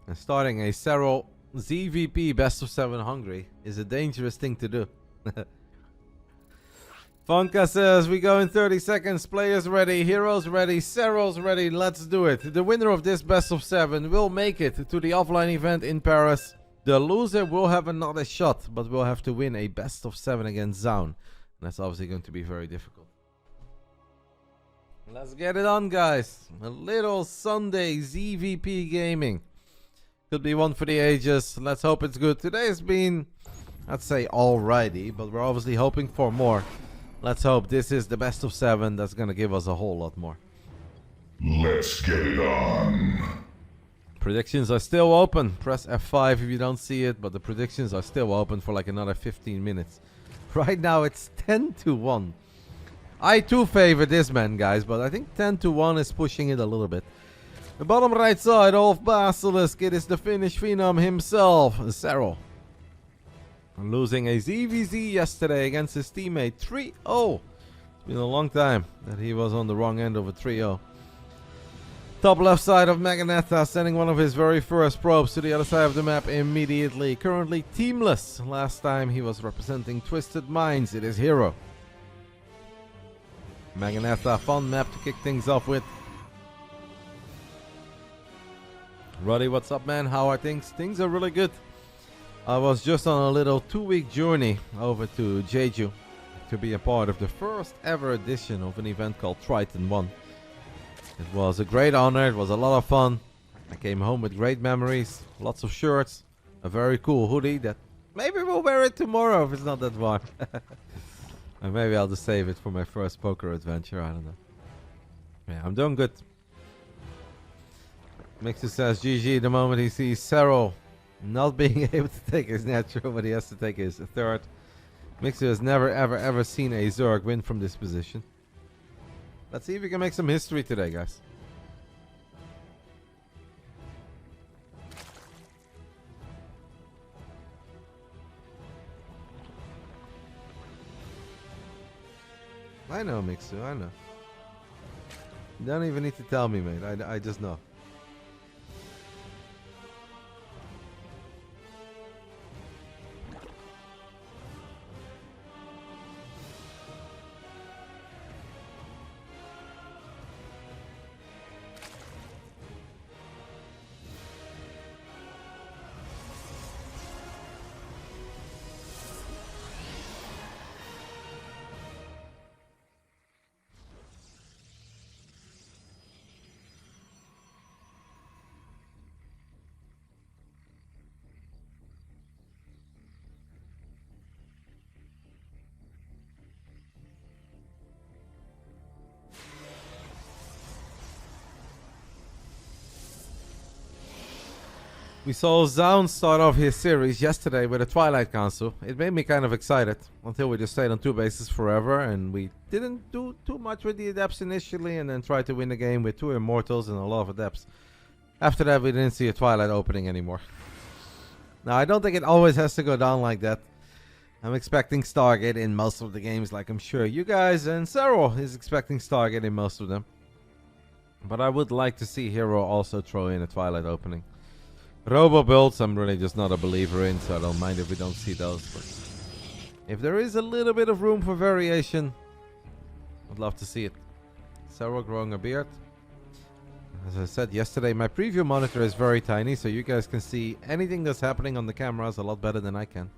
And starting a Serral ZVP best of 7 Hungry is a dangerous thing to do. Funka says, we go in 30 seconds. Players ready, heroes ready, Serral's ready. Let's do it. The winner of this best of 7 will make it to the offline event in Paris. The loser will have another shot, but will have to win a best of 7 against Zaun. And that's obviously going to be very difficult. Let's get it on, guys. A little Sunday ZVP gaming. Could be one for the ages. Let's hope it's good. Today's been, I'd say, alrighty, but we're obviously hoping for more. Let's hope this is the best of 7 that's going to give us a whole lot more. Let's get it on. Predictions are still open. Press F5 if you don't see it, but the predictions are still open for like another 15 minutes. Right now it's 10-1. I too favor this man, guys, but I think 10-1 is pushing it a little bit. The bottom right side of BASILISK, it is the Finnish phenom himself, Serral. Losing a ZVZ yesterday against his teammate 3-0. It's been a long time that he was on the wrong end of a 3-0. Top left side of Maganeta sending one of his very first probes to the other side of the map immediately. Currently teamless. Last time he was representing Twisted Minds. It is herO. Maganeta, fun map to kick things off with. Roddy, what's up, man? How are things? Things are really good. I was just on a little 2-week journey over to Jeju to be a part of the first ever edition of an event called Triton 1. It was a great honor. It was a lot of fun. I came home with great memories, lots of shirts, a very cool hoodie that maybe we'll wear it tomorrow if it's not that warm. And maybe I'll just save it for my first poker adventure. I don't know. Yeah, I'm doing good. Mixer says GG the moment he sees Serral not being able to take his natural, but he has to take his third. Mixer has never ever seen a Zerg win from this position. Let's see if we can make some history today, guys. I know, Mixu, I know. You don't even need to tell me, mate. I just know. We saw Zaun start off his series yesterday with a Twilight Council. It made me kind of excited until we just stayed on 2 bases forever and we didn't do too much with the Adepts initially and then tried to win the game with 2 Immortals and a lot of Adepts. After that we didn't see a Twilight opening anymore. Now I don't think it always has to go down like that. I'm expecting Stargate in most of the games, like I'm sure you guys, and Serral is expecting Stargate in most of them. But I would like to see herO also throw in a Twilight opening. Robo builds, I'm really just not a believer in, so I don't mind if we don't see those. But if there is a little bit of room for variation, I'd love to see it. Serral growing a beard. As I said yesterday, my preview monitor is very tiny, so you guys can see anything that's happening on the cameras a lot better than I can.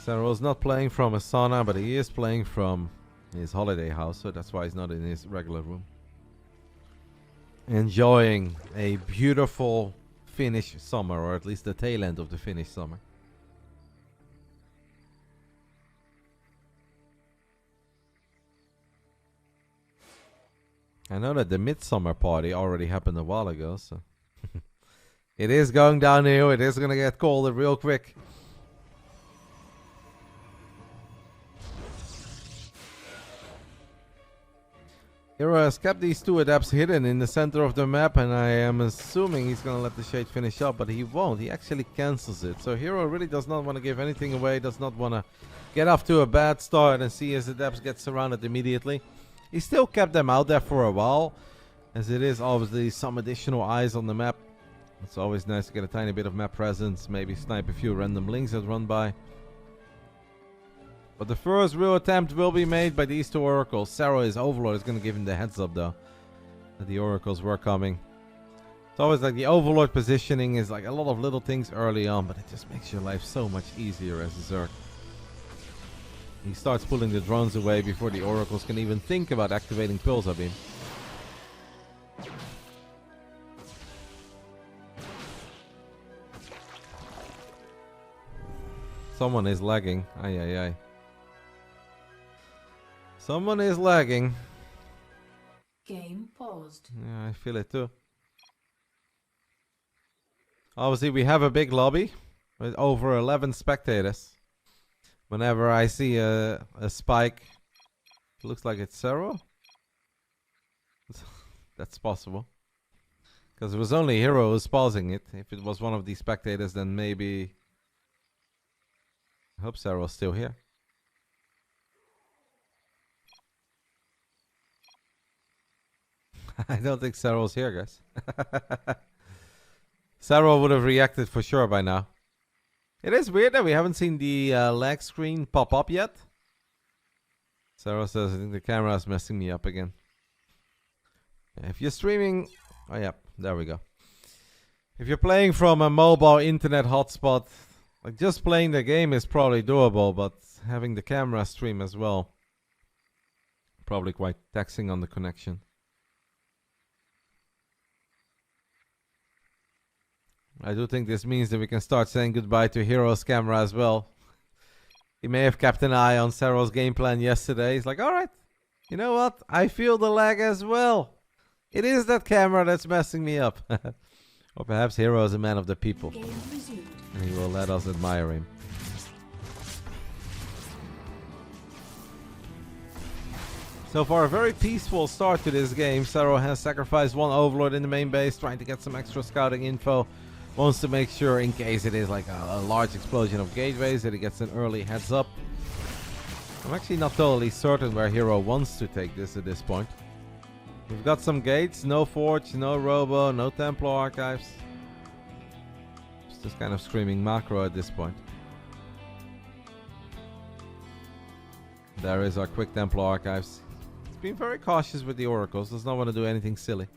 Serral's not playing from a sauna, but he is playing from his holiday house, so that's why he's not in his regular room. Enjoying a beautiful Finnish summer, or at least the tail end of the Finnish summer. I know that the midsummer party already happened a while ago, so it is going downhill. It is gonna get colder real quick. herO has kept these 2 Adepts hidden in the center of the map, and I am assuming he's going to let the Shade finish up, but he won't. He actually cancels it. So herO really does not want to give anything away, does not want to get off to a bad start and see his Adepts get surrounded immediately. He still kept them out there for a while, as it is obviously some additional eyes on the map. It's always nice to get a tiny bit of map presence, maybe snipe a few random links that run by. But the first real attempt will be made by these two oracles. herO, his overlord, is going to give him the heads up though, that the oracles were coming. It's always like the overlord positioning is like a lot of little things early on, but it just makes your life so much easier as a Zerg. He starts pulling the drones away before the oracles can even think about activating Pulsar Beam. Someone is lagging. Ay, ay, ay. Someone is lagging. Game paused. Yeah, I feel it too. Obviously, we have a big lobby with over 11 spectators. Whenever I see a spike, it looks like it's herO. That's possible. Because it was only herO who was pausing it. If it was one of these spectators, then maybe... I hope herO's still here. I don't think herO's here, guys. herO would have reacted for sure by now. It is weird that we haven't seen the lag screen pop up yet. herO says, I think the camera is messing me up again. Yeah, if you're streaming... Oh, yeah, there we go. If you're playing from a mobile internet hotspot, like just playing the game is probably doable, but having the camera stream as well, probably quite taxing on the connection. I do think this means that we can start saying goodbye to herO's camera as well. He may have kept an eye on herO's game plan yesterday. He's like, alright, you know what? I feel the lag as well. It is that camera that's messing me up. Or perhaps herO is a man of the people. And he will let us admire him. So far, a very peaceful start to this game. herO has sacrificed one overlord in the main base, trying to get some extra scouting info. Wants to make sure, in case it is like a large explosion of gateways, that he gets an early heads up. I'm actually not totally certain where herO wants to take this at this point. We've got some gates, no Forge, no Robo, no Templar Archives. It's just kind of screaming macro at this point. There is our quick Templar Archives. He's been very cautious with the oracles, does not want to do anything silly.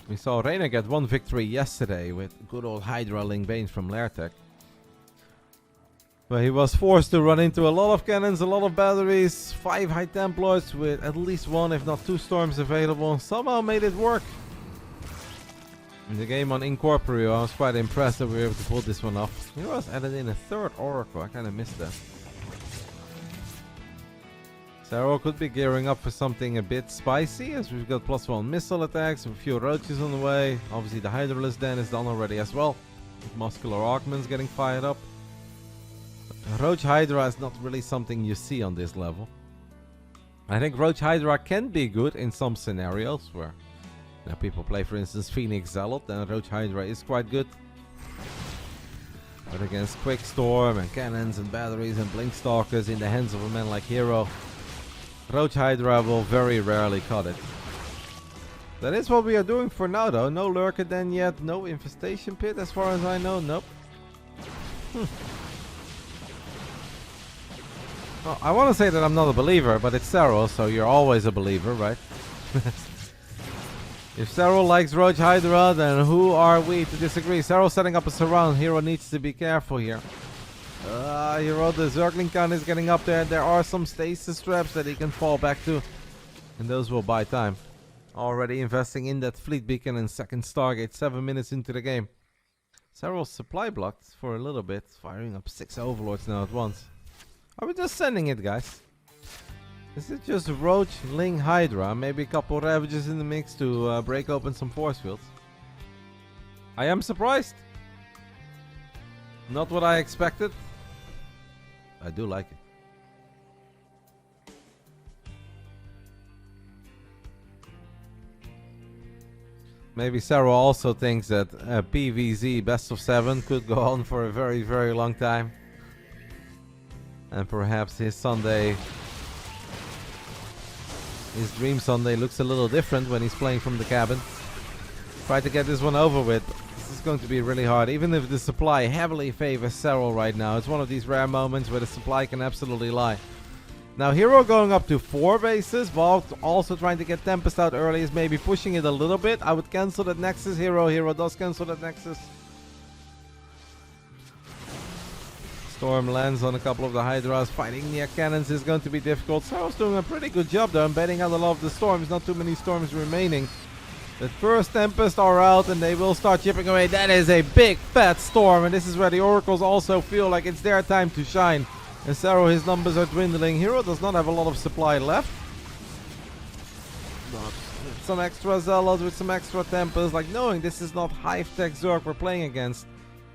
We saw Reynor get one victory yesterday with good old Hydra Ling Banes from Lairtech. But he was forced to run into a lot of cannons, a lot of batteries, 5 High Templars with at least 1 if not 2 storms available. Somehow made it work. In the game on Incorporeal, I was quite impressed that we were able to pull this one off. You know, I was added in a 3rd Oracle, I kind of missed that. herO could be gearing up for something a bit spicy, as we've got +1 missile attacks, a few roaches on the way. Obviously the Hydralisk Den is done already as well, with Muscular Augments getting fired up. But Roach Hydra is not really something you see on this level. I think Roach Hydra can be good in some scenarios where people play, for instance, Phoenix Zealot, then Roach Hydra is quite good. But against Quick Storm and cannons and batteries and Blink Stalkers in the hands of a man like herO, Roach Hydra will very rarely cut it. That is what we are doing for now though. No Lurker Den yet, no Infestation Pit as far as I know, nope. Well, I want to say that I'm not a believer, but it's herO, so you're always a believer, right? If herO likes Roach Hydra, then who are we to disagree? herO setting up a surround, herO needs to be careful here. herO, the Zergling count is getting up there. There are some stasis traps that he can fall back to, and those will buy time. Already investing in that fleet beacon and second Stargate 7 minutes into the game. herO's supply blocked for a little bit, firing up 6 overlords now at once. Are we just sending it, guys? Is it just Roach, Ling, Hydra? Maybe a couple Ravages in the mix to break open some force fields. I am surprised. Not what I expected. I do like it. Maybe Serral also thinks that PVZ best of 7 could go on for a very, very long time. And perhaps his Sunday, his dream Sunday looks a little different when he's playing from the cabin. Try to get this one over with. This is going to be really hard. Even if the supply heavily favors Serral right now, it's one of these rare moments where the supply can absolutely lie. Now herO going up to 4 bases, while also trying to get Tempest out early is maybe pushing it a little bit. I would cancel that Nexus. herO does cancel that Nexus. Storm lands on a couple of the Hydras. Fighting near cannons is going to be difficult. Serral's doing a pretty good job though. I'm betting out a lot of the storms. Not too many storms remaining. The first Tempest are out and they will start chipping away. That is a big fat storm, and this is where the Oracles also feel like it's their time to shine. And serO, his numbers are dwindling. herO does not have a lot of supply left. But with some extra Zealots, with some extra Tempest, like knowing this is not high-tech Zerg we're playing against,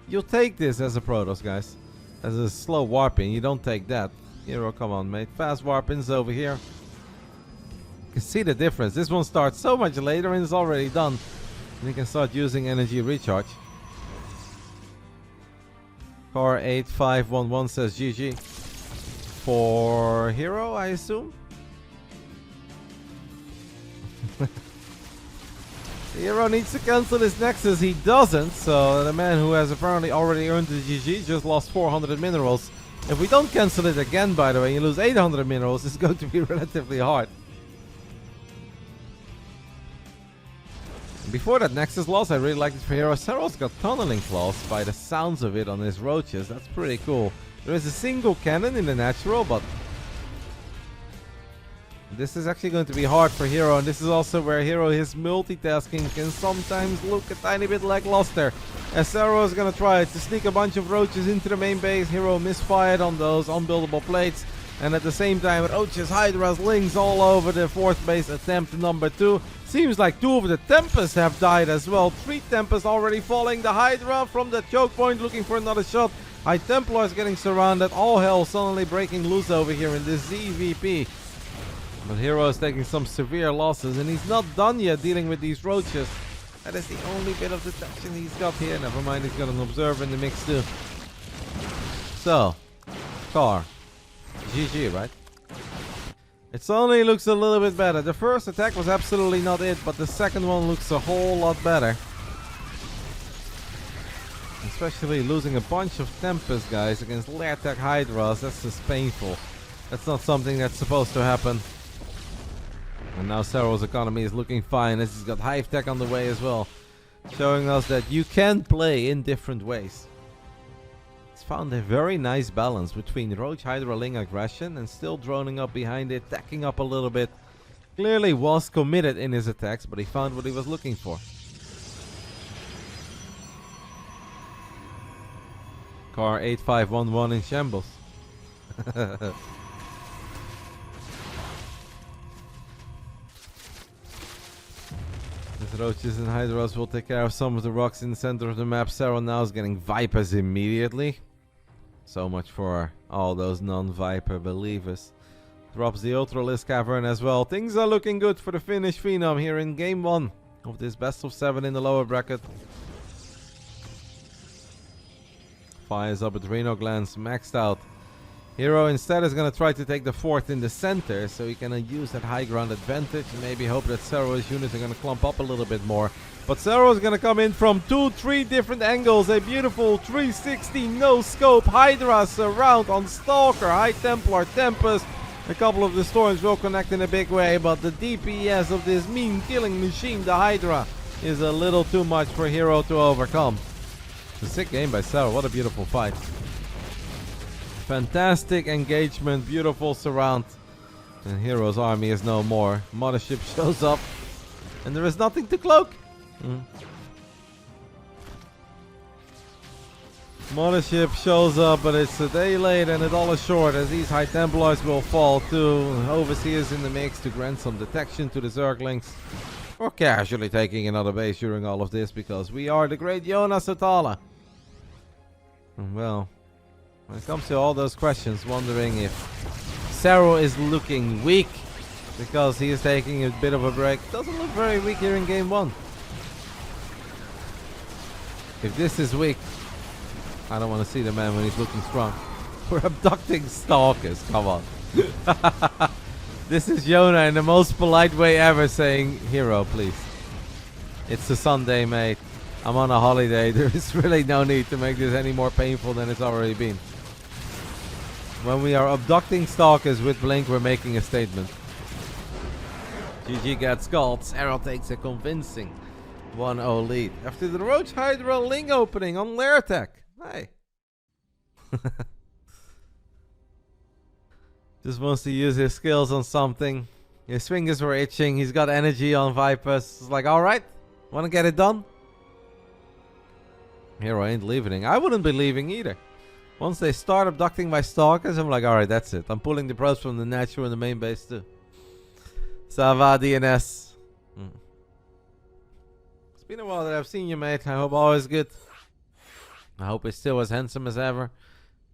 you'll take this as a Protoss, guys. As a slow warping, you don't take that. herO, come on, mate. Fast warpings over here. You can see the difference. This one starts so much later and it's already done. And you can start using energy recharge. Car 8511 says GG. For herO, I assume? herO needs to cancel his Nexus. He doesn't, so the man who has apparently already earned the GG just lost 400 minerals. If we don't cancel it again, by the way, you lose 800 minerals. It's going to be relatively hard. Before that Nexus loss, I really liked it for herO. Serral's got tunneling claws by the sounds of it on his roaches. That's pretty cool. There is a single cannon in the natural, but this is actually going to be hard for herO, and this is also where herO, his multitasking can sometimes look a tiny bit lackluster. As serO is going to try to sneak a bunch of roaches into the main base, herO misfired on those unbuildable plates, and at the same time roaches, Hydras, Lings all over the 4th base, attempt number 2. Seems like 2 of the Tempests have died as well. 3 Tempests already falling. The Hydra from the choke point looking for another shot. High Templars getting surrounded. All hell suddenly breaking loose over here in this ZVP. But herO is taking some severe losses, and he's not done yet dealing with these roaches. That is the only bit of detection he's got here. Never mind, he's got an Observer in the mix too. So, Car. GG, right? It suddenly looks a little bit better. The first attack was absolutely not it, but the second one looks a whole lot better. Especially losing a bunch of Tempest guys against lair-tech Hydras. That's just painful. That's not something that's supposed to happen. And now serO's economy is looking fine as he's got Hive Tech on the way as well. Showing us that you can play in different ways. He's found a very nice balance between Roach Hydra Ling aggression and still droning up behind it, tacking up a little bit. Clearly was committed in his attacks, but he found what he was looking for. Car 8511 in shambles. These Roaches and Hydras will take care of some of the rocks in the center of the map. serO now is getting Vipers immediately. So much for all those non-Viper believers. Drops the Ultralisk Cavern as well. Things are looking good for the Finnish Phenom here in game 1 of this best of 7 in the lower bracket. Fires up at Reynor Glance, maxed out. herO instead is going to try to take the 4th in the center, so he can use that high ground advantage and maybe hope that serO's units are going to clump up a little bit more. But serO is going to come in from 2-3 different angles. A beautiful 360 no-scope Hydra surround on Stalker, High Templar, Tempest. A couple of the storms will connect in a big way, but the DPS of this mean killing machine, the Hydra, is a little too much for herO to overcome. It's a sick game by serO. What a beautiful fight. Fantastic engagement, beautiful surround. And herO's army is no more. Mothership shows up, and there is nothing to cloak. Mothership shows up, but it's a day late and it all is short as these High Templars will fall too. Overseers in the mix to grant some detection to the Zerglings. Or casually taking another base during all of this because we are the great Jonas Atala. Well, when it comes to all those questions, wondering if serO is looking weak because he is taking a bit of a break. Doesn't look very weak here in game 1. If this is weak, I don't want to see the man when he's looking strong. We're abducting stalkers. Come on. This is Jonah in the most polite way ever saying, herO, please. It's a Sunday, mate. I'm on a holiday. There is really no need to make this any more painful than it's already been. When we are abducting stalkers with Blink, we're making a statement. GG gets called. Serral takes a convincing 1-0 lead. After the Roach Hydra Ling opening on Lair Attack. Hey. Just wants to use his skills on something. His fingers were itching. He's got energy on Vipers. It's like, alright. Want to get it done? herO ain't leaving. I wouldn't be leaving either. Once they start abducting my stalkers, I'm like, alright, that's it. I'm pulling the probes from the natural and the main base too. Sava DNS. It's been a while that I've seen you, mate. I hope all is good. I hope he's still as handsome as ever.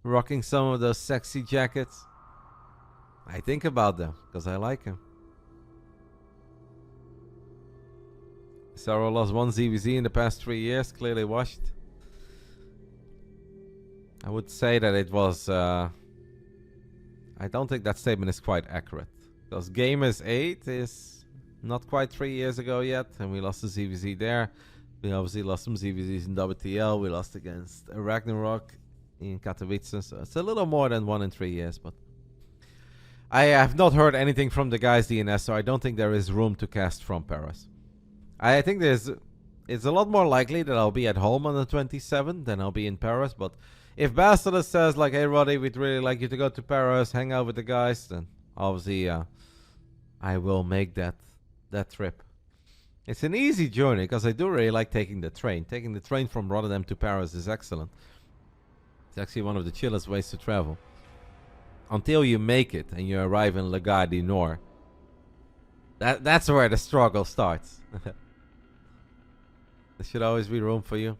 Rocking some of those sexy jackets. I think about them, because I like him. Serral lost one ZVZ in the past 3 years, clearly washed. I would say that it was... I don't think that statement is quite accurate. Because Gamers 8 is not quite 3 years ago yet, and we lost a ZVZ there. We obviously lost some ZVZs in WTL. We lost against Ragnarok in Katowice, so it's a little more than 1 in 3 years, but... I have not heard anything from the guys DNS, so I don't think there is room to cast from Paris. I think it's a lot more likely that I'll be at home on the 27th than I'll be in Paris, but if BASILISK says like, hey Roddy, we'd really like you to go to Paris, hang out with the guys, then obviously I will make that trip. It's an easy journey because I do really like taking the train. Taking the train from RotterdaM to Paris is excellent. It's actually one of the chillest ways to travel. Until you make it and you arrive in Le Gare du Nord. That's where the struggle starts. There should always be room for you.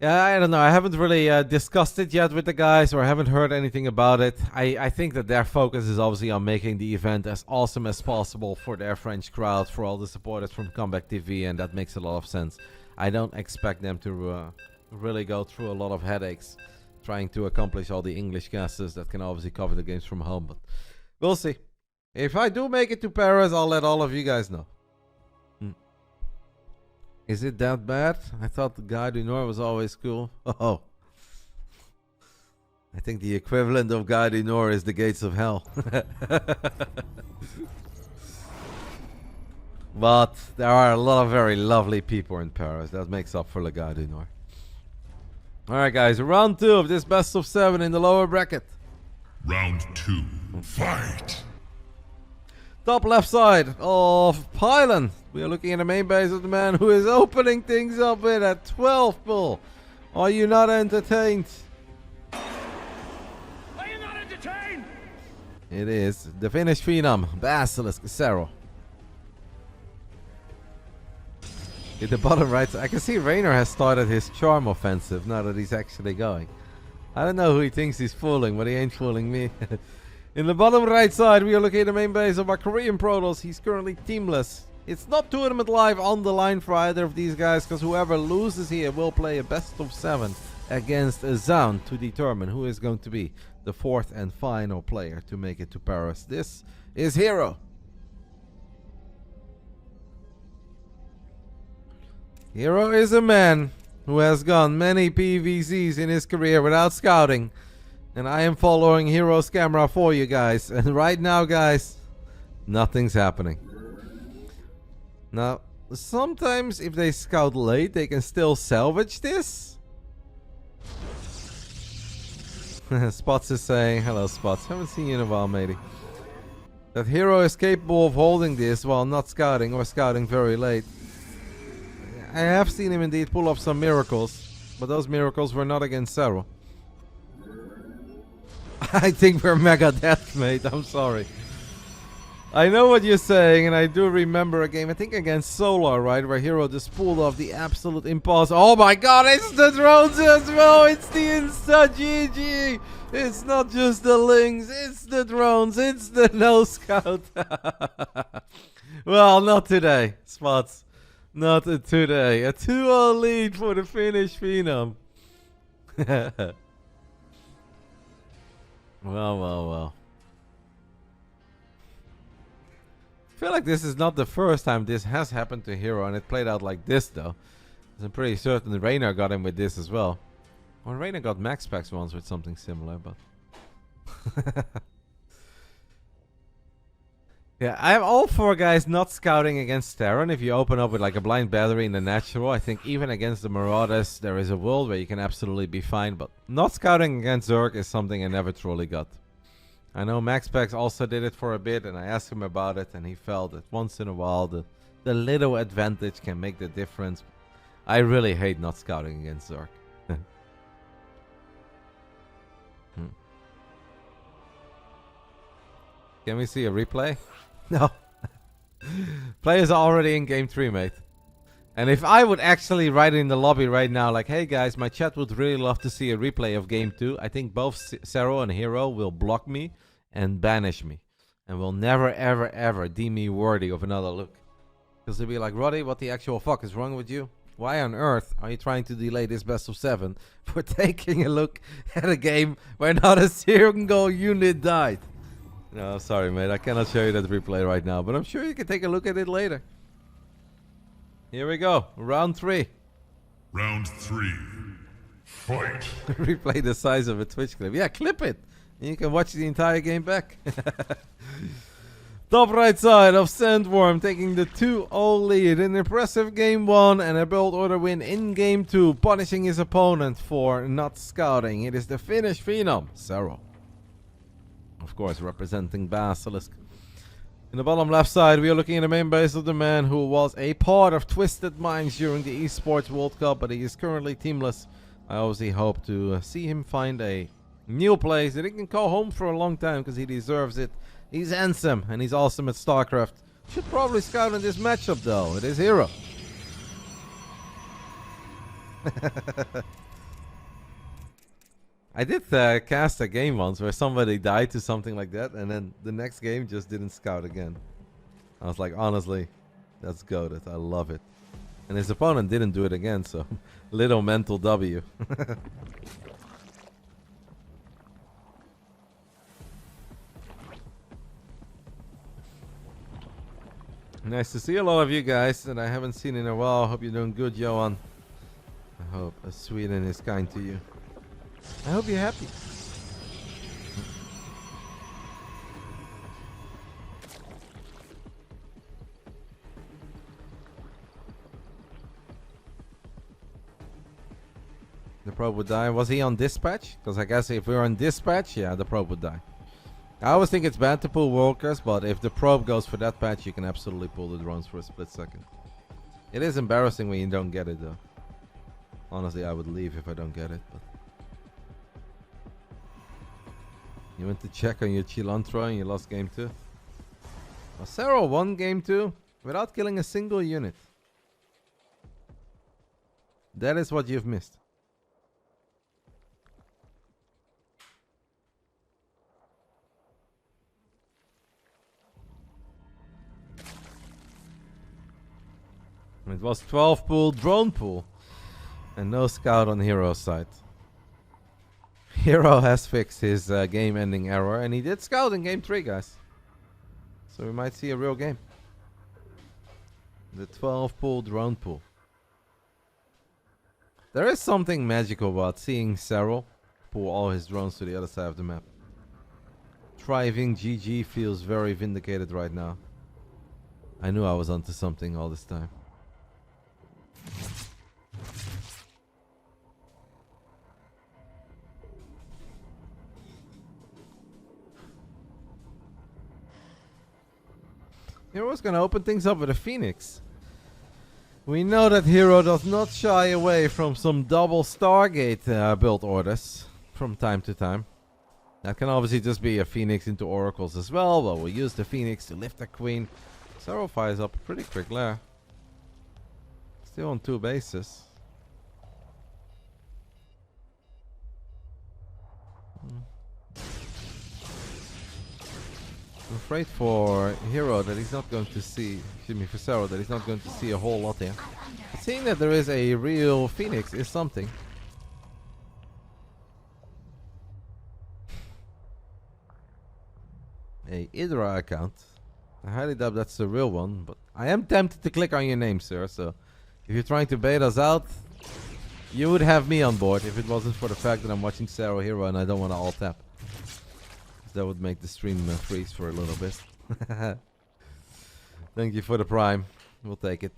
Yeah, I don't know. I haven't really discussed it yet with the guys, or I haven't heard anything about it. I think that their focus is obviously on making the event as awesome as possible for their French crowd, for all the supporters from Comeback TV, and that makes a lot of sense. I don't expect them to really go through a lot of headaches trying to accomplish all the English casters that can obviously cover the games from home, but we'll see. If I do make it to Paris, I'll let all of you guys know. Is it that bad? I thought the Gare du Nord was always cool. Oh. I think the equivalent of Gare du Nord is the gates of hell. But there are a lot of very lovely people in Paris. That makes up for the Gare du Nord. Alright guys, round 2 of this best of 7 in the lower bracket. Round 2, fight! Top left side of Pylon. We are looking at the main base of the man who is opening things up with a 12 pull. Are you not entertained? Are you not entertained? It is the Finnish phenom, BASILISK Serral. In the bottom right, I can see Reynor has started his charm offensive now that he's actually going. I don't know who he thinks he's fooling, but he ain't fooling me. In the bottom right side, we are looking at the main base of our Korean Protoss. He's currently teamless. It's not Tournament Live on the line for either of these guys, because whoever loses here will play a best of 7 against a Zaun to determine who is going to be the 4th and final player to make it to Paris. This is herO. herO is a man who has gone many PVZs in his career without scouting. And I am following herO's camera for you guys. And right now, guys, nothing's happening. Now, sometimes if they scout late, they can still salvage this. Spots is saying, hello Spots, haven't seen you in a while, matey. That herO is capable of holding this while not scouting or scouting very late. I have seen him indeed pull off some miracles, but those miracles were not against Serral. I think we're mega dead, mate. I'm sorry. I know what you're saying, and I do remember a game, I think against Solar, right? Where herO just pulled off the absolute impulse. Oh my god, it's the drones as well! It's the Insta GG! It's not just the Lings, it's the drones, it's the no scout. Well, not today, Spots. Not today. A 2-0 lead for the Finnish Phenom. Well. I feel like this is not the first time this has happened to herO, and it played out like this though. I'm pretty certain Reynor got him with this as well. Or Reynor got max packs once with something similar, but... Yeah, I have all 4 guys not scouting against Terran. If you open up with like a blind battery in the natural, I think even against the Marauders, there is a world where you can absolutely be fine. But not scouting against Zerg is something I never truly got. I know Maxpax also did it for a bit, and I asked him about it, and he felt that once in a while the little advantage can make the difference. I really hate not scouting against Zerg. Can we see a replay? No. Players are already in game 3, mate. And if I would actually write in the lobby right now, like, hey guys, my chat would really love to see a replay of game 2, I think both herO and herO will block me and banish me. And will never, ever, ever deem me worthy of another look. Because they'll be like, Roddy, what the actual fuck is wrong with you? Why on earth are you trying to delay this best of 7 for taking a look at a game where not a single unit died? No, sorry, mate. I cannot show you that replay right now, but I'm sure you can take a look at it later. Here we go. Round 3. Round 3. Fight. Replay the size of a Twitch clip. Yeah, clip it. And you can watch the entire game back. Top right side of Sandworm taking the 2-0 lead. An impressive game 1 and a build order win in game 2, punishing his opponent for not scouting. It is the Finnish Phenom, herO. Of course, representing BASILISK. In the bottom left side, we are looking at the main base of the man who was a part of Twisted Minds during the Esports World Cup, but he is currently teamless. I obviously hope to see him find a new place that he can go home for a long time, because he deserves it. He's handsome, and he's awesome at Starcraft. Should probably scout in this matchup, though. It is herO. I did cast a game once where somebody died to something like that, and then the next game just didn't scout again. I was like, honestly, that's goated. I love it. And his opponent didn't do it again, so little mental W. Nice to see a lot of you guys that I haven't seen in a while. Hope you're doing good, Johan. I hope Sweden is kind to you. I hope you're happy. The probe would die. Was he on dispatch? Because I guess if we were on dispatch, yeah, the probe would die. I always think it's bad to pull workers, but if the probe goes for that patch, you can absolutely pull the drones for a split second. It is embarrassing when you don't get it, though. Honestly, I would leave if I don't get it. But you went to check on your Chilantro and you lost game 2. Well, herO won game 2 without killing a single unit. That is what you've missed. It was 12 pool, drone pool, and no scout on herO's side. herO has fixed his game-ending error, and he did scout in game 3, guys. So we might see a real game. The 12 pool, drone pool. There is something magical about seeing herO pull all his drones to the other side of the map. Thriving GG feels very vindicated right now. I knew I was onto something all this time. herO's gonna open things up with a Phoenix. We know that herO does not shy away from some double Stargate build orders from time to time. That can obviously just be a Phoenix into Oracles as well, but we'll use the Phoenix to lift the Queen. herO fires up a pretty quick lair. Still on 2 bases. I'm afraid for herO that he's not going to see, excuse me, for Serral that he's not going to see a whole lot here. But seeing that there is a real Phoenix is something. A Idra account. I highly doubt that's the real one, but I am tempted to click on your name, sir. So if you're trying to bait us out, you would have me on board if it wasn't for the fact that I'm watching Serral herO and I don't want to alt tap. That would make the stream freeze for a little bit. Thank you for the prime. We'll take it.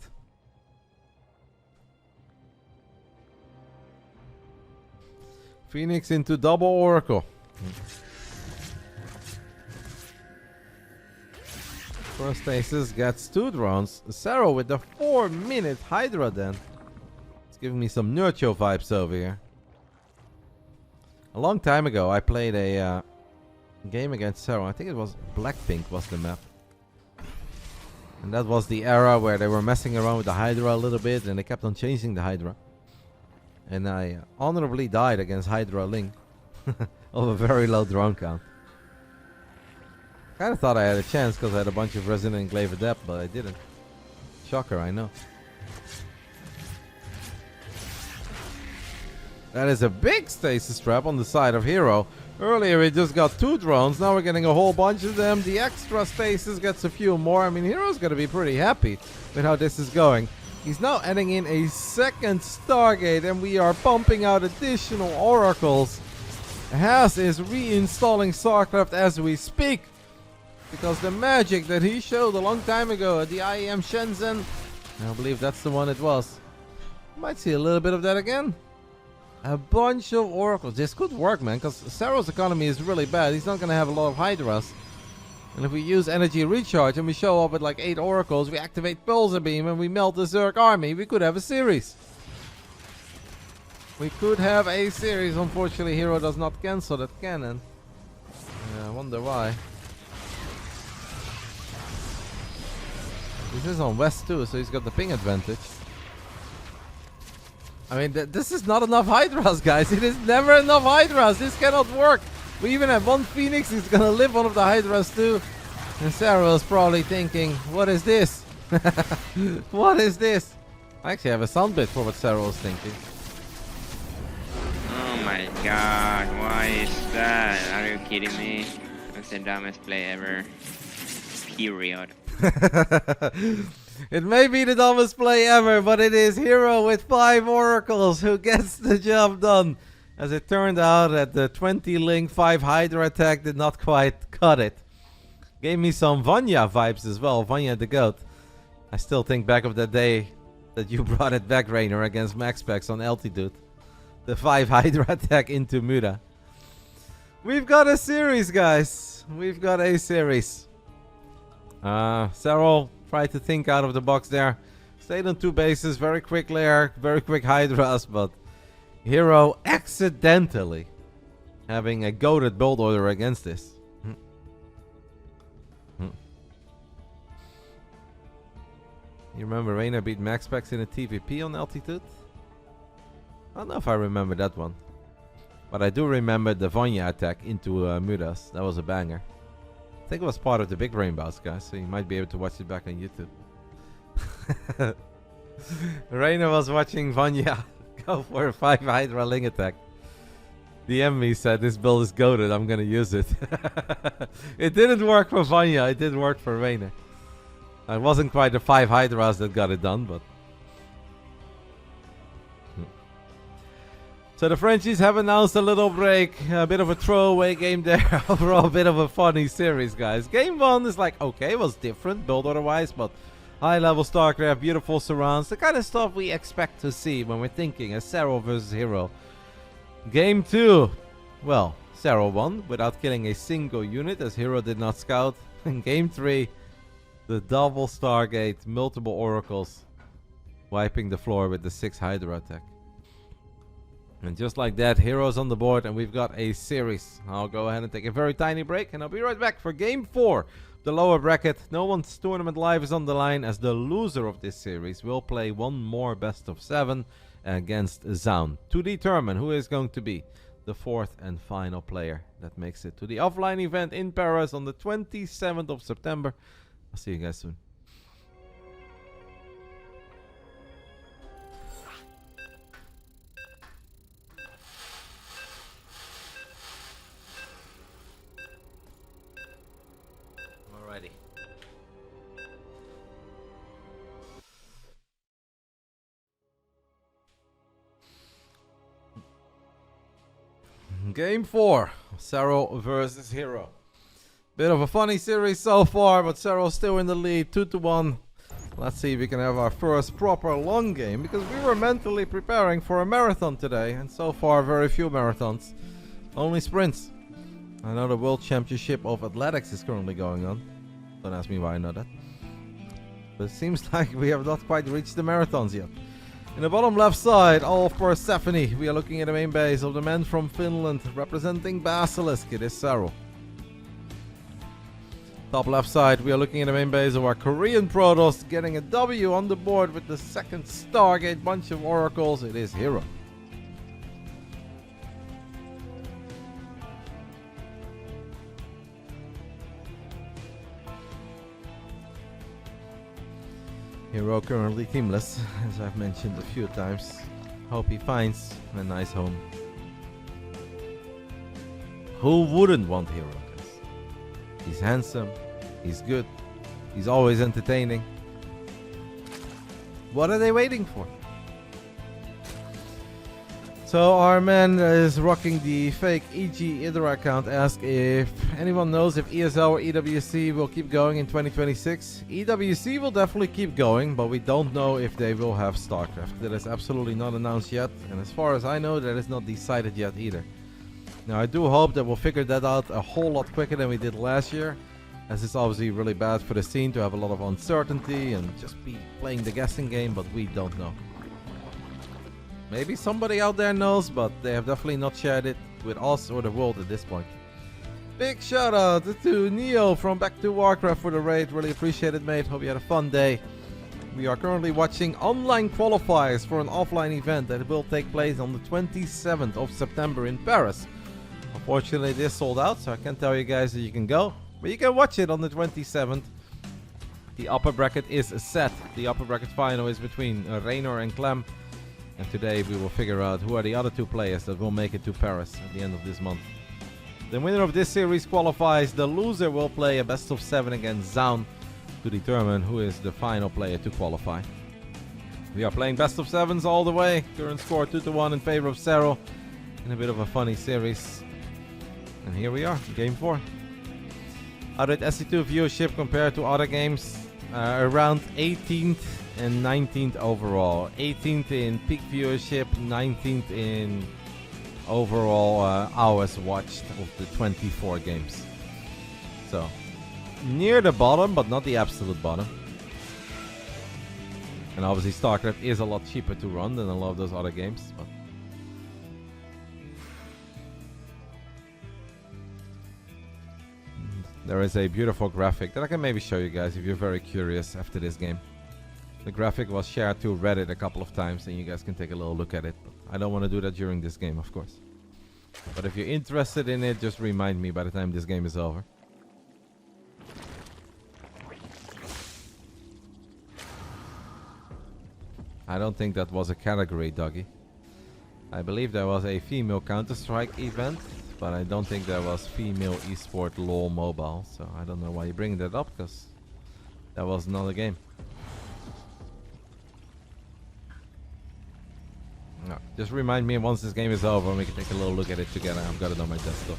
Phoenix into double Oracle. First Aces gets 2 drones. Serral with the 4-minute Hydra then. It's giving me some Nurture vibes over here. A long time ago I played a game against Serral. I think it was Blackpink was the map. And that was the era where they were messing around with the Hydra a little bit and they kept on changing the Hydra. And I honorably died against Hydra Ling of a very low drone count. Kinda thought I had a chance because I had a bunch of Resident Enclave Adept, but I didn't. Shocker, I know. That is a big stasis trap on the side of herO. Earlier we just got 2 drones, now we're getting a whole bunch of them. The extra stasis gets a few more. I mean, herO's gonna be pretty happy with how this is going. He's now adding in a second Stargate and we are pumping out additional oracles. Has is reinstalling Starcraft as we speak. Because the magic that he showed a long time ago at the IEM Shenzhen, I believe that's the one it was. Might see a little bit of that again. A bunch of oracles. This could work, man, because Serral's economy is really bad. He's not going to have a lot of Hydras. And if we use energy recharge and we show up with like 8 oracles, we activate Pulsar Beam and we melt the Zerg army, we could have a series. We could have a series. Unfortunately, herO does not cancel that cannon. I wonder why. This is on West too, so he's got the ping advantage. I mean, this is not enough Hydras, guys. It is never enough Hydras. This cannot work. We even have 1 Phoenix. He's gonna live one of the Hydras too. And Serral is probably thinking, what is this? What is this? I actually have a sound bit for what Serral is thinking. Oh my god, why is that? Are you kidding me? That's the dumbest play ever. Period. It may be the dumbest play ever, but it is herO with 5 oracles who gets the job done. As it turned out that the 20 link 5 Hydra attack did not quite cut it. Gave me some Vanya vibes as well, Vanya the goat. I still think back of that day that you brought it back, Reynor, against Max Packs on Altitude. The 5 Hydra attack into Muda. We've got a series, guys. We've got a series. Serral tried to think out of the box there. Stayed on 2 bases, very quick lair, very quick Hydras, but herO accidentally having a goated build order against this. You remember Reynor beat Max Packs in a TVP on Altitude? I don't know if I remember that one. But I do remember the Vanya attack into Mudas. That was a banger. I think it was part of the big rainbows, guys, so you might be able to watch it back on YouTube. Reynor was watching Vanya go for a 5 Hydra Ling attack. DM me said this build is goated, I'm gonna use it. It didn't work for Vanya, it did work for Reynor. It wasn't quite the 5 Hydras that got it done, but... So the Frenchies have announced a little break, a bit of a throwaway game there. Overall, a bit of a funny series, guys. Game 1 is like, okay, it was different, build otherwise, but high-level StarCraft, beautiful surrounds, the kind of stuff we expect to see when we're thinking a Serral versus herO. Game 2, well, Serral won without killing a single unit as herO did not scout. In Game 3, the double Stargate, multiple oracles, wiping the floor with the 6 Hydra attack. And just like that, herO's on the board and we've got a series. I'll go ahead and take a very tiny break and I'll be right back for Game 4. The lower bracket. No one's tournament live is on the line as the loser of this series will play one more best of 7 against Zaun to determine who is going to be the fourth and final player that makes it to the offline event in Paris on the 27th of September. I'll see you guys soon. Alrighty. Game 4, Serral versus herO. Bit of a funny series so far, but Serral still in the lead, 2-1. Let's see if we can have our first proper long game, because we were mentally preparing for a marathon today, and so far very few marathons, only sprints. I know the World Championship of Athletics is currently going on. Don't ask me why I know that. But it seems like we have not quite reached the marathons yet. In the bottom left side, all of Persephone, we are looking at the main base of the man from Finland, representing BASILISK. It is serral. Top left side, we are looking at the main base of our Korean Protoss, getting a W on the board with the second Stargate bunch of oracles. It is herO. herO currently teamless, as I've mentioned a few times. Hope he finds a nice home. Who wouldn't want herO? He's handsome, he's good, he's always entertaining. What are they waiting for? So our man is rocking the fake EG Idra account. Ask if anyone knows if ESL or EWC will keep going in 2026. EWC will definitely keep going, but we don't know if they will have Starcraft. That is absolutely not announced yet, and as far as I know, that is not decided yet either. Now I do hope that we'll figure that out a whole lot quicker than we did last year, as it's obviously really bad for the scene to have a lot of uncertainty and just be playing the guessing game, but we don't know. Maybe somebody out there knows, but they have definitely not shared it with us or the world at this point. Big shout out to Neo from Back to Warcraft for the raid. Really appreciate it, mate. Hope you had a fun day. We are currently watching online qualifiers for an offline event that will take place on the 27th of September in Paris. Unfortunately, it is sold out, so I can't tell you guys that you can go, but you can watch it on the 27th. The upper bracket is set. The upper bracket final is between Reynor and Clem. And today we will figure out who are the other two players that will make it to Paris at the end of this month. The winner of this series qualifies. The loser will play a best of 7 against Zaun to determine who is the final player to qualify. We are playing best of 7s all the way. Current score 2-1 in favor of Serral in a bit of a funny series. And here we are, game 4. Added SC2 viewership compared to other games, around 18th and 19th overall. 18th in peak viewership, 19th in overall hours watched of the 24 games. So, near the bottom, but not the absolute bottom. And obviously Starcraft is a lot cheaper to run than a lot of those other games. But there is a beautiful graphic that I can maybe show you guys if you're very curious after this game. The graphic was shared to Reddit a couple of times and you guys can take a little look at it. I don't want to do that during this game, of course. But if you're interested in it, just remind me by the time this game is over. I don't think that was a category, Doggy. I believe there was a female Counter-Strike event, but I don't think there was female esport LoL mobile. So I don't know why you bring that up, because that was not a game. No, just remind me once this game is over and we can take a little look at it together. I've got it on my desktop.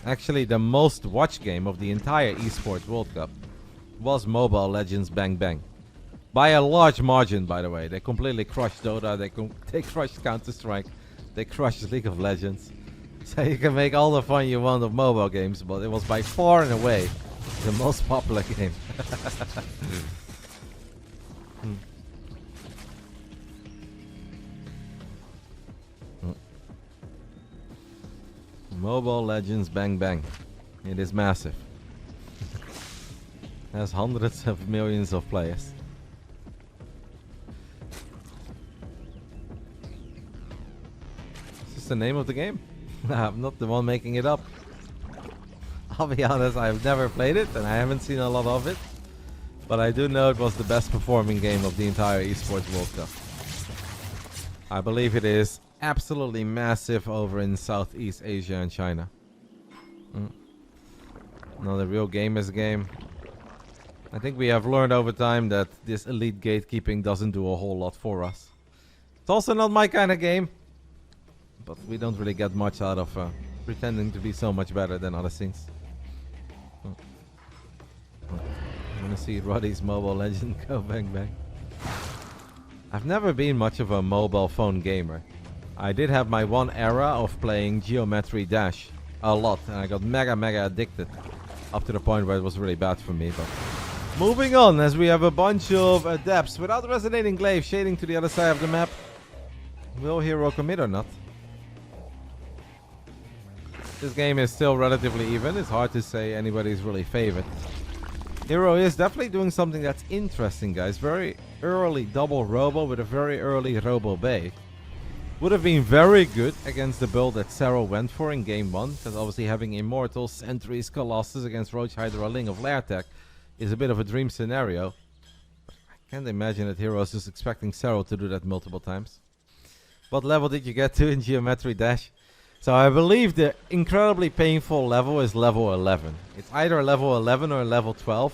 Actually, the most watched game of the entire esports World Cup was Mobile Legends Bang Bang. By a large margin, by the way. They completely crushed Dota, they crushed Counter-Strike, they crushed League of Legends. So you can make all the fun you want of mobile games, but it was by far and away the most popular game. Mobile Legends Bang Bang. It is massive. Has hundreds of millions of players. just the name of the game. I'm not the one making it up. I'll be honest, I've never played it and I haven't seen a lot of it. But I do know it was the best performing game of the entire Esports World Cup. I believe it is absolutely massive over in Southeast Asia and China. Not a real gamers game. I think we have learned over time that this elite gatekeeping doesn't do a whole lot for us. It's also not my kind of game. But we don't really get much out of pretending to be so much better than other scenes. I'm gonna see Roddy's Mobile Legend go bang bang. I've never been much of a mobile phone gamer. I did have my one era of playing Geometry Dash a lot, and I got mega addicted up to the point where it was really bad for me. But moving on, as we have a bunch of adepts without resonating glaive shading to the other side of the map. Will herO commit or not? This game is still relatively even. It's hard to say anybody's really favored. herO is definitely doing something that's interesting, guys. Very early double robo with a very early robo bay. Would have been very good against the build that serO went for in game 1. Because obviously having Immortals, Sentries, Colossus against Roach Hydra Ling of Lair Tech is a bit of a dream scenario. I can't imagine that herO is just expecting serO to do that multiple times. What level did you get to in Geometry Dash? So I believe the incredibly painful level is level 11. It's either level 11 or level 12.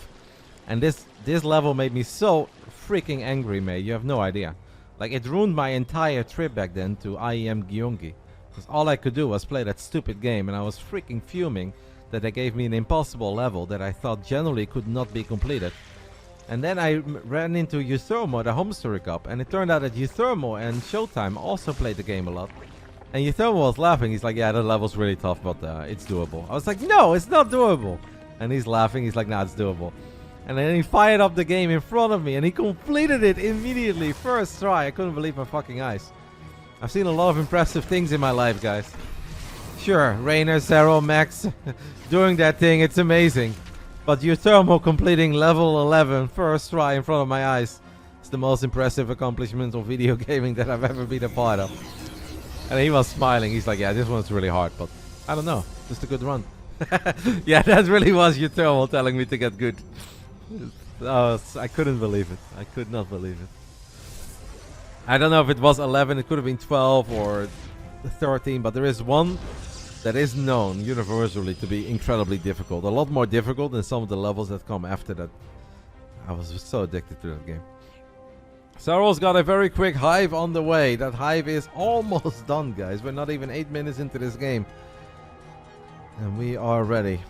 And this level made me so freaking angry, mate. You have no idea. Like, it ruined my entire trip back then to IEM Gyeonggi. Because all I could do was play that stupid game. And I was freaking fuming that they gave me an impossible level that I thought generally could not be completed. And then I ran into Euthermo, the home story cup. And it turned out that Euthermo and Showtime also played the game a lot. And Euthermo was laughing. He's like, yeah, that level's really tough, but it's doable. I was like, no, it's not doable. And he's laughing. He's like, nah, it's doable. And then he fired up the game in front of me. And he completed it immediately. First try. I couldn't believe my fucking eyes. I've seen a lot of impressive things in my life, guys. Sure, Reynor, serO, Max doing that thing. It's amazing. But Euthermo completing level 11 first try in front of my eyes. It's the most impressive accomplishment of video gaming that I've ever been a part of. And he was smiling. He's like, yeah, this one's really hard, but I don't know. Just a good run. Yeah, that really was Euthermo telling me to get good. I couldn't believe it. I could not believe it. I don't know if it was 11. It could have been 12 or 13, but there is one that is known universally to be incredibly difficult. A lot more difficult than some of the levels that come after that. I was just so addicted to that game. serO's got a very quick hive on the way. That hive is almost done, guys. We're not even 8 minutes into this game. And we are ready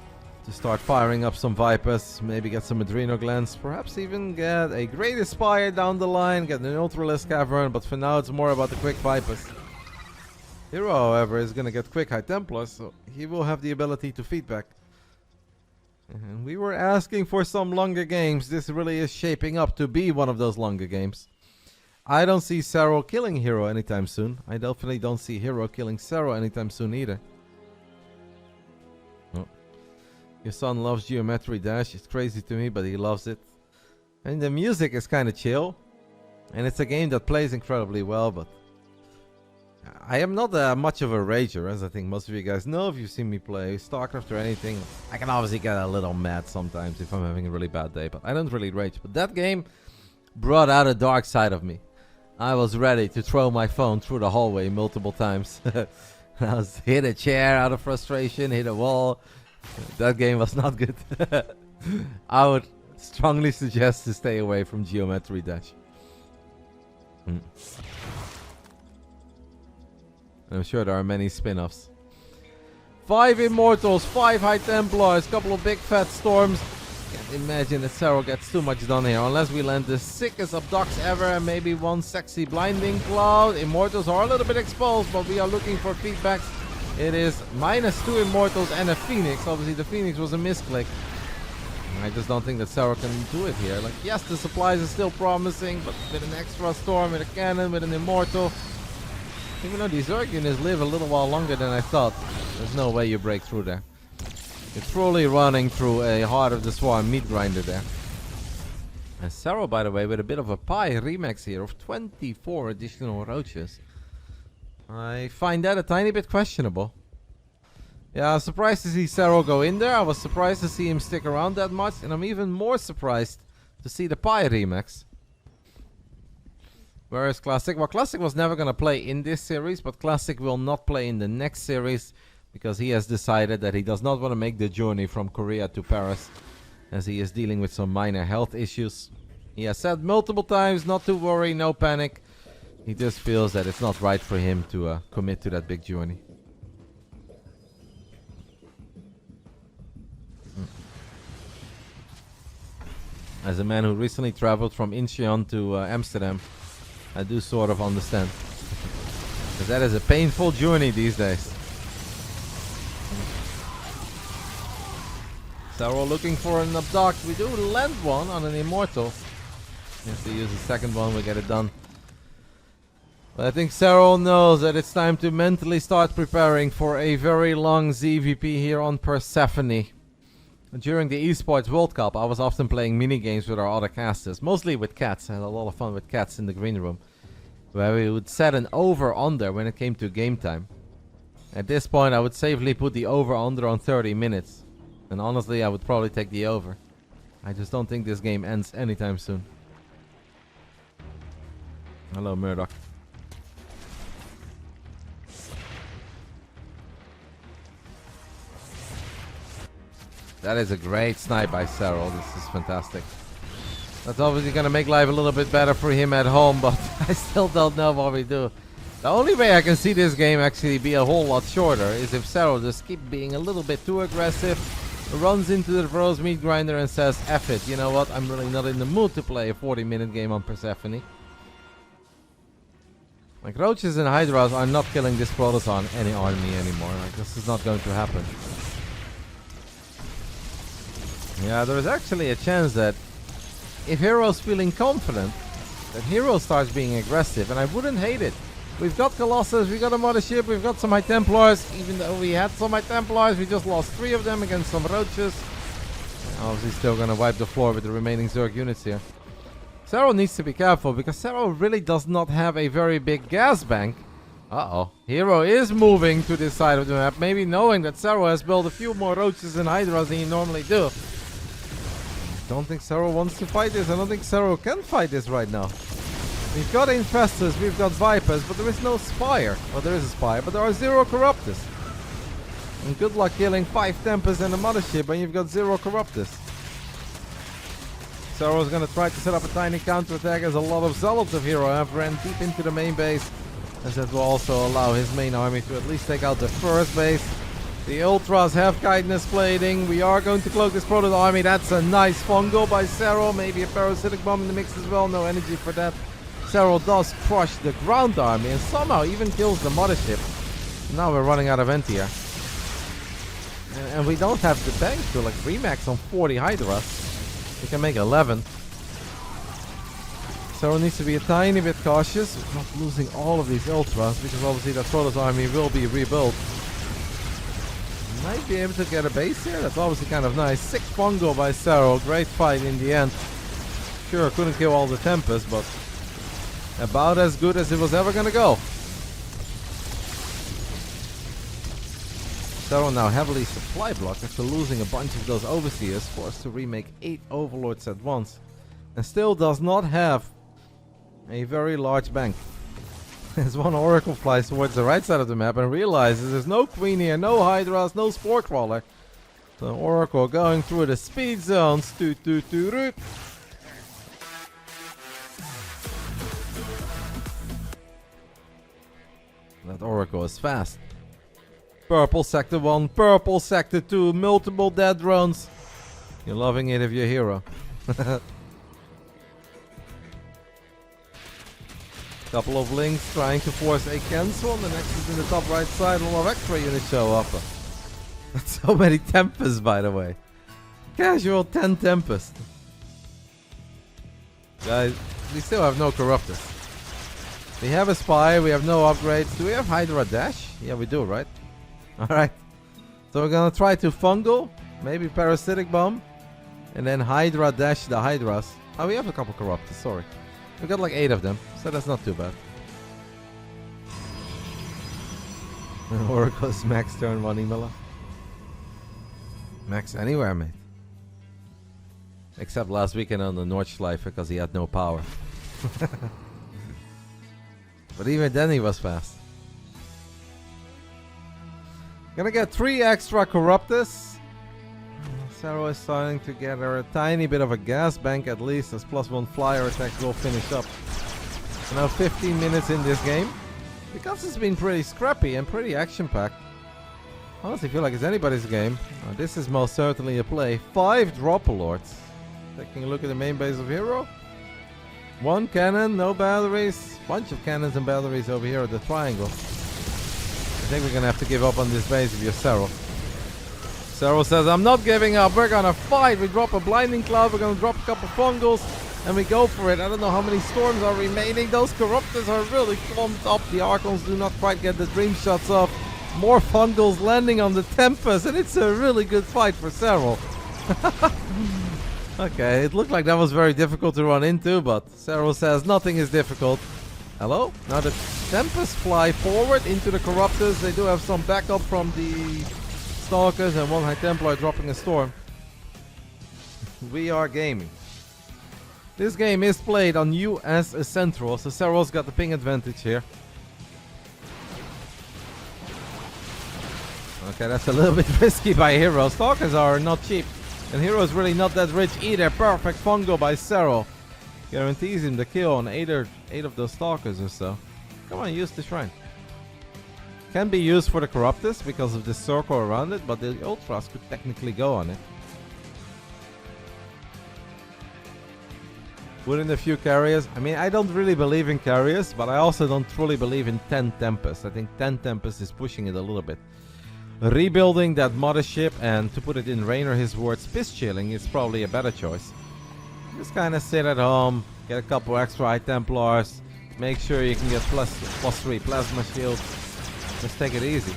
to start firing up some Vipers. Maybe get some Adrenal Glands. Perhaps even get a Great Aspire down the line. Get an Ultralisk Cavern. But for now, it's more about the quick Vipers. herO, however, is going to get quick High Templars. So he will have the ability to feedback. And we were asking for some longer games. This really is shaping up to be one of those longer games. I don't see serO killing herO anytime soon. I definitely don't see herO killing serO anytime soon either. Oh. Your son loves Geometry Dash. It's crazy to me, but he loves it. And the music is kind of chill. And it's a game that plays incredibly well, but I am not much of a rager, as I think most of you guys know if you've seen me play Starcraft or anything. I can obviously get a little mad sometimes if I'm having a really bad day, but I don't really rage. But that game brought out a dark side of me. I was ready to throw my phone through the hallway multiple times. I was hit a chair out of frustration, hit a wall. That game was not good. I would strongly suggest to stay away from Geometry Dash. I'm sure there are many spin-offs. 5 Immortals, 5 High Templars, couple of big fat storms. Can't imagine that serO gets too much done here. Unless we land the sickest abducts ever and maybe one sexy blinding cloud. Immortals are a little bit exposed, but we are looking for feedbacks. It is -2 Immortals and a Phoenix. Obviously the Phoenix was a misclick. I just don't think that serO can do it here. Like, yes, the supplies are still promising, but with an extra storm, with a cannon, with an Immortal. Even though these Zerg units live a little while longer than I thought, there's no way you break through there. You're truly running through a Heart of the Swarm meat grinder there. And serO, by the way, with a bit of a pie remix here of 24 additional roaches. I find that a tiny bit questionable. Yeah, I was surprised to see herO go in there. I was surprised to see him stick around that much. And I'm even more surprised to see the Pi remix. Whereas Classic, well, Classic was never going to play in this series, but Classic will not play in the next series because he has decided that he does not want to make the journey from Korea to Paris, as he is dealing with some minor health issues. He has said multiple times not to worry, no panic. He just feels that it's not right for him to commit to that big journey. As a man who recently traveled from Incheon to Amsterdam, I do sort of understand. Because that is a painful journey these days. herO looking for an abduct. We do land one on an immortal. We have to use the second one, we get it done. But I think herO knows that it's time to mentally start preparing for a very long ZVP here on Persephone. During the Esports World Cup, I was often playing mini-games with our other casters, mostly with cats. I had a lot of fun with cats in the green room, where we would set an over-under when it came to game time. At this point, I would safely put the over-under on 30 minutes. And honestly, I would probably take the over. I just don't think this game ends anytime soon. Hello, Murdoch. That is a great snipe by herO. This is fantastic. That's obviously going to make life a little bit better for him at home, but I still don't know what we do. The only way I can see this game actually be a whole lot shorter is if herO just keep being a little bit too aggressive, runs into the Rose Meat Grinder and says, F it, you know what, I'm really not in the mood to play a 40-minute game on Persephone. Like, Roaches and Hydras are not killing this Protoss on any army anymore. Like, this is not going to happen. Yeah, there is actually a chance that if herO's feeling confident, that herO starts being aggressive, and I wouldn't hate it. We've got Colossus, we got a Mothership, we've got some High Templars. Even though we had some High Templars, we just lost 3 of them against some Roaches. Obviously still gonna wipe the floor with the remaining Zerg units here. herO needs to be careful, because herO really does not have a very big gas bank. Uh-oh. herO is moving to this side of the map, maybe knowing that herO has built a few more Roaches and Hydras than you normally do. I don't think herO wants to fight this. I don't think herO can fight this right now. We've got Infestors, we've got Vipers, but there is no Spire. Well, there is a Spire, but there are 0 Corruptors. And good luck killing 5 Tempest and a Mothership, and you've got 0 Corruptors. herO's gonna try to set up a tiny counterattack, as a lot of Zealots of herO have ran deep into the main base. As that will also allow his main army to at least take out the first base. The Ultras have Kindness Plating. We are going to cloak this Protoss army. That's a nice fungal by herO. Maybe a Parasitic Bomb in the mix as well. No energy for that. herO does crush the ground army and somehow even kills the Mothership. Now we're running out of Entia. And we don't have the bank to like remax on 40 Hydras. We can make 11. herO needs to be a tiny bit cautious. We're not losing all of these Ultras, because obviously that Protoss army will be rebuilt. Might be able to get a base here. That's obviously kind of nice. Sick fungo by herO. Great fight in the end. Sure, couldn't kill all the Tempest, but about as good as it was ever gonna go. herO now heavily supply blocked after losing a bunch of those Overseers, forced to remake 8 Overlords at once, and still does not have a very large bank. As one Oracle flies towards the right side of the map and realizes there's no Queen here, no Hydras, no Spore Crawler. So Oracle going through the speed zones. Toot toot toot toot. That Oracle is fast. Purple Sector 1, Purple Sector 2, multiple dead drones. You're loving it if you're herO. Couple of links trying to force a cancel. The next is in the top right side. A lot of extra units show up. That's so many Tempests, by the way. Casual 10 Tempest. Guys, we still have no Corruptors. We have a Spire. We have no upgrades. Do we have Hydra Dash? Yeah, we do, right? Alright. So we're gonna try to fungal. Maybe Parasitic Bomb. And then Hydra Dash the Hydras. Oh, we have a couple Corruptors, sorry. We got like 8 of them, so that's not too bad. Oracle's max turn 1 Emila. Max anywhere, mate. Except last weekend on the Nordschleife because he had no power. But even then he was fast. Gonna get 3 extra Corruptus. Serral is starting to get her a tiny bit of a gas bank at least, as +1 flyer attack will finish up. So now 15 minutes in this game. Because it's been pretty scrappy and pretty action-packed. Honestly feel like it's anybody's game. This is most certainly a play. 5 Dropalords. Taking a look at the main base of herO. 1 cannon, no batteries. Bunch of cannons and batteries over here at the triangle. I think we're gonna have to give up on this base if you're Serral. Serral says, I'm not giving up. We're gonna fight. We drop a blinding cloud. We're gonna drop a couple fungals. And we go for it. I don't know how many storms are remaining. Those Corruptors are really clumped up. The Archons do not quite get the dream shots off. More fungals landing on the Tempest. And it's a really good fight for Serral. Okay, it looked like that was very difficult to run into, but Serral says nothing is difficult. Hello? Now the Tempest fly forward into the Corruptors. They do have some backup from the Stalkers and 1 High Templar dropping a storm. We are gaming. This game is played on US Central, so Serral's got the ping advantage here. Okay, that's a little bit risky by herO. Stalkers are not cheap. And herO's really not that rich either. Perfect fungo by Serral. Guarantees him the kill on 8 of those Stalkers or so. Come on, use the Shrine. Can be used for the Corruptus because of the circle around it, but the Ultras could technically go on it. Put in a few carriers. I mean, I don't really believe in carriers, but I also don't truly believe in 10 Tempest. I think 10 Tempest is pushing it a little bit. Rebuilding that mothership, and to put it in Reynor his words, piss chilling is probably a better choice. Just kind of sit at home, get a couple extra High Templars, make sure you can get +3 plasma shields. Just take it easy.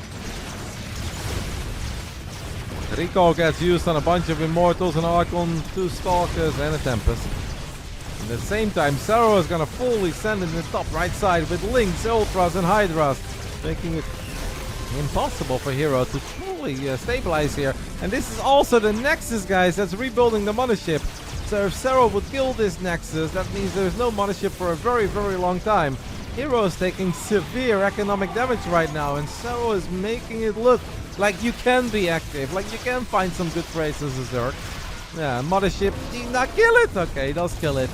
Recall gets used on a bunch of Immortals, an Archon, 2 Stalkers, and a Tempest. At the same time, Serral is gonna fully send in the top right side with Lynx, Ultras, and Hydras, making it impossible for herO to truly stabilize here. And this is also the Nexus, guys, that's rebuilding the mothership. So if Serral would kill this Nexus, that means there's no mothership for a very, very long time. herO is taking severe economic damage right now, and Serral is making it look like you can be active, like you can find some good trades as a Zerg. Yeah, mothership, did not kill it. Okay, he does kill it.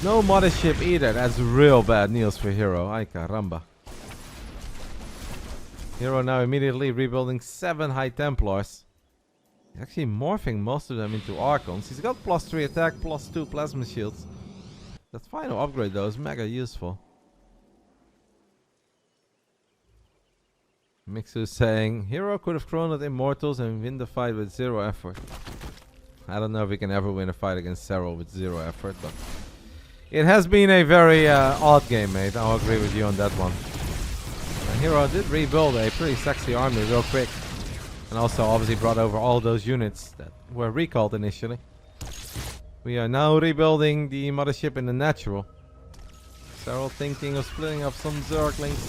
No mothership either. That's real bad news for herO. Ay caramba. herO now immediately rebuilding 7 High Templars. He's actually morphing most of them into Archons. He's got +3 attack, +2 plasma shields. That final upgrade though is mega useful. Mixu saying, herO could have chroned Immortals and win the fight with 0 effort. I don't know if we can ever win a fight against Serral with 0 effort, but it has been a very odd game, mate. I'll agree with you on that one. And herO did rebuild a pretty sexy army real quick. And also obviously brought over all those units that were recalled initially. We are now rebuilding the mothership in the natural. Serral thinking of splitting up some Zerglings.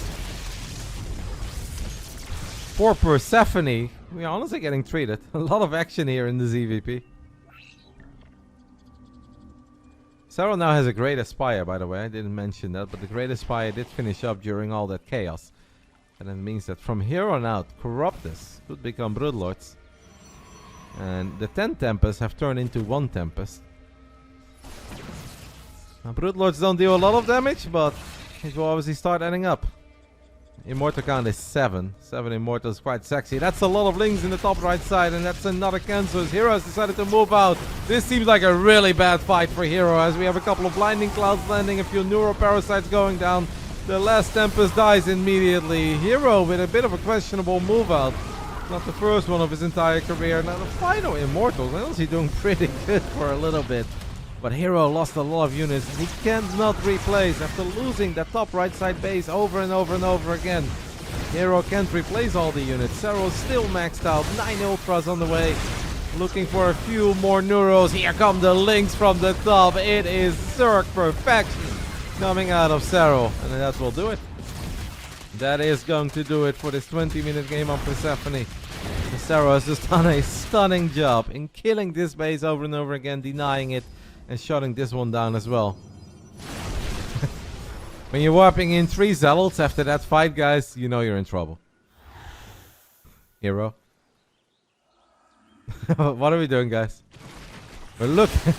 Poor Persephone. We are honestly getting treated. A lot of action here in the ZVP. Serral now has a Great Aspire, by the way. I didn't mention that, but the Great Aspire did finish up during all that chaos. And that means that from here on out, Corruptus could become Broodlords. And the 10 Tempests have turned into 1 Tempest. Now, Broodlords don't deal a lot of damage, but it will obviously start adding up. Immortal count is 7. 7 Immortals, quite sexy. That's a lot of Lings in the top right side, and that's another cancel as herO has decided to move out. This seems like a really bad fight for herO, as we have a couple of Blinding Clouds landing, a few Neuroparasites going down. The last Tempest dies immediately. herO with a bit of a questionable move out. Not the first one of his entire career. Now the final Immortals, I honestly doing pretty good for a little bit. But herO lost a lot of units. He cannot replace after losing that top right side base over and over and over again. herO can't replace all the units. Serral still maxed out. 9 Ultras on the way. Looking for a few more Neuros. Here come the Lynx from the top. It is Zerg perfection coming out of Serral. And that will do it. That is going to do it for this 20-minute game on Persephone. herO has just done a stunning job in killing this base over and over again, denying it, and shutting this one down as well. When you're warping in 3 zealots after that fight, guys, you know you're in trouble. herO. What are we doing, guys? We're looking.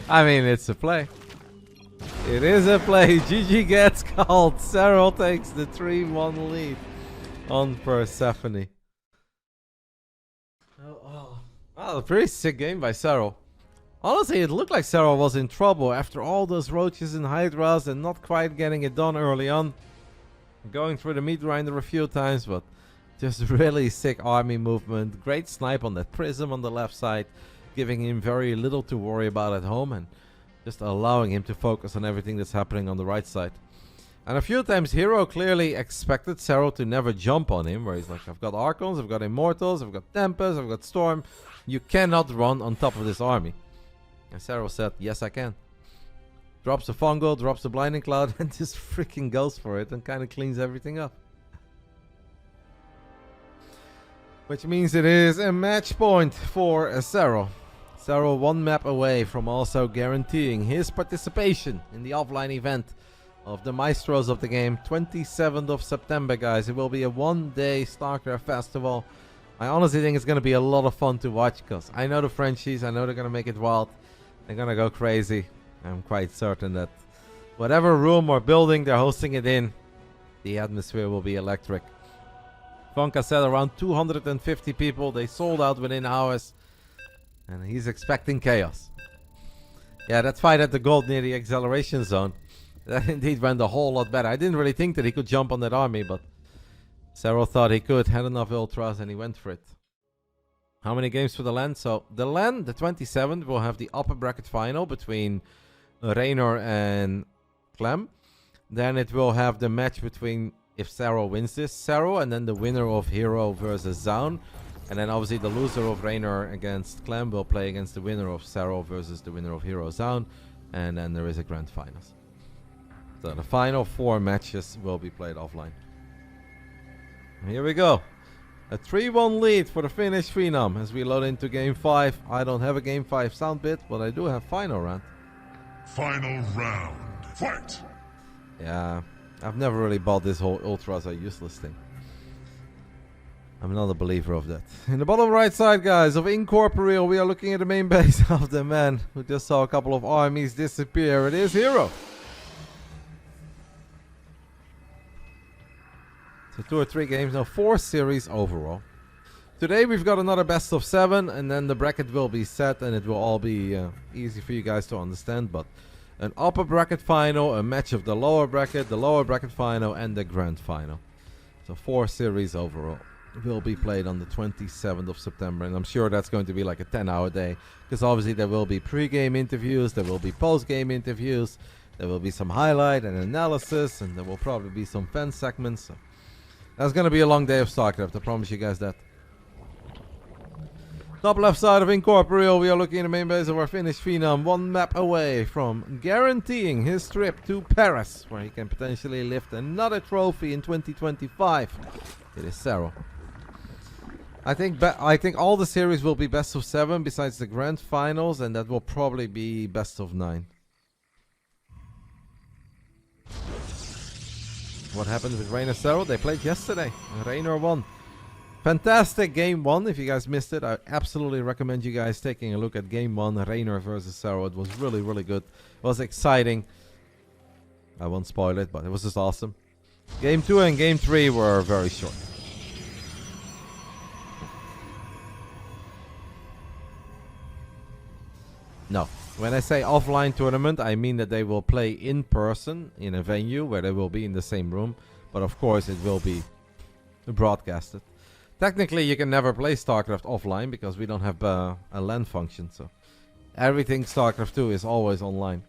I mean, it's a play. It is a play. GG gets called. herO takes the 3-1 lead on Persephone. Oh, a pretty sick game by herO. Honestly, it looked like herO was in trouble after all those roaches and hydras and not quite getting it done early on. Going through the meat grinder a few times, but just really sick army movement. Great snipe on that prism on the left side, giving him very little to worry about at home and just allowing him to focus on everything that's happening on the right side. And a few times herO clearly expected herO to never jump on him, where he's like, I've got Archons, I've got Immortals, I've got Tempest, I've got Storm. You cannot run on top of this army. And herO said, yes I can. Drops the Fungal, drops the Blinding Cloud, and just freaking goes for it and kind of cleans everything up. Which means it is a match point for herO. herO 1 map away from also guaranteeing his participation in the offline event of the Maestros of the game. 27th of September, guys. It will be a 1-day Starcraft festival. I honestly think it's going to be a lot of fun to watch, because I know the Frenchies. I know they're going to make it wild. They're going to go crazy. I'm quite certain that whatever room or building they're hosting it in, the atmosphere will be electric. Funka said around 250 people. They sold out within hours. And he's expecting chaos. Yeah, that fight at the gold near the acceleration zone, that indeed went a whole lot better. I didn't really think that he could jump on that army, but herO thought he could, had enough ultras, and he went for it. How many games for the LAN? So, the LAN, the 27th, will have the upper bracket final between Reynor and Clem. Then it will have the match between, if herO wins this, herO, and then the winner of herO versus Zaun. And then obviously the loser of Reynor against Clem will play against the winner of herO versus the winner of herO Zaun. And then there is a grand finals. So the final 4 matches will be played offline. Here we go. A 3-1 lead for the Finnish Phenom as we load into Game 5. I don't have a Game 5 sound bit, but I do have final round. Final round. Fight! Yeah, I've never really bought this whole ultras are useless thing. I'm not a believer of that. In the bottom right side, guys, of Incorporeal, we are looking at the main base of the man who just saw a couple of armies disappear. It is herO. So 2 or 3 games, no, 4 series overall. Today we've got another best of 7, and then the bracket will be set, and it will all be easy for you guys to understand. But an upper bracket final, a match of the lower bracket final, and the grand final. So 4 series overall will be played on the 27th of September, and I'm sure that's going to be like a 10-hour day, because obviously there will be pre-game interviews, there will be post-game interviews, there will be some highlight and analysis, and there will probably be some fan segments. So that's going to be a long day of StarCraft, I promise you guys that. Top left side of Incorporeal, we are looking at the main base of our Finnish Phenom, 1 map away from guaranteeing his trip to Paris, where he can potentially lift another trophy in 2025. It is herO. I think all the series will be best of 7 besides the grand finals, and that will probably be best of 9. What happened with Reynor herO? They played yesterday. Reynor won. Fantastic game 1. If you guys missed it, I absolutely recommend you guys taking a look at game 1, Reynor versus herO. It was really, really good. It was exciting. I won't spoil it, but it was just awesome. Game 2 and game 3 were very short. No. When I say offline tournament, I mean that they will play in person in a venue where they will be in the same room. But of course, it will be broadcasted. Technically, you can never play StarCraft offline because we don't have a LAN function. So everything StarCraft 2 is always online.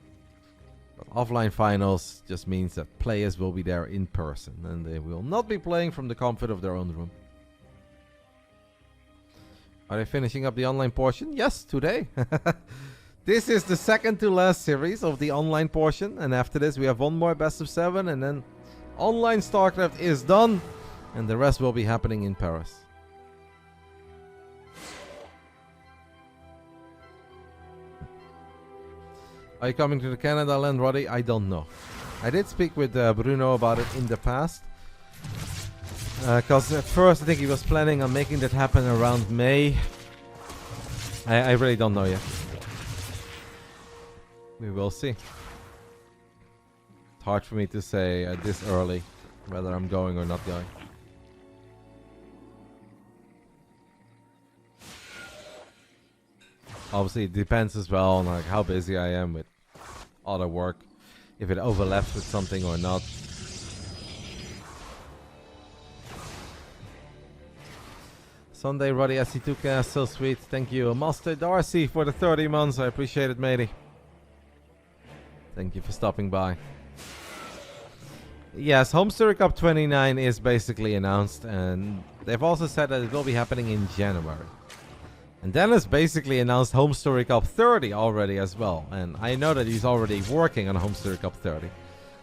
But offline finals just means that players will be there in person. And they will not be playing from the comfort of their own room. Are they finishing up the online portion? Yes, today. This is the second to last series of the online portion, and after this we have one more best of 7, and then online Starcraft is done, and the rest will be happening in Paris. Are you coming to the Canada land, Roddy? I don't know. I did speak with Bruno about it in the past. Because at first I think he was planning on making that happen around May. I really don't know yet. We will see. It's hard for me to say this early whether I'm going or not going. Obviously it depends as well on like how busy I am with other work, if it overlaps with something or not. Sunday Roddy SC2K, so sweet, thank you. Master Darcy for the 30 months, I appreciate it, matey. Thank you for stopping by. Yes, Home Story Cup 29 is basically announced, and they've also said that it will be happening in January. And Dennis basically announced Home Story Cup 30 already as well, and I know that he's already working on Home Story Cup 30.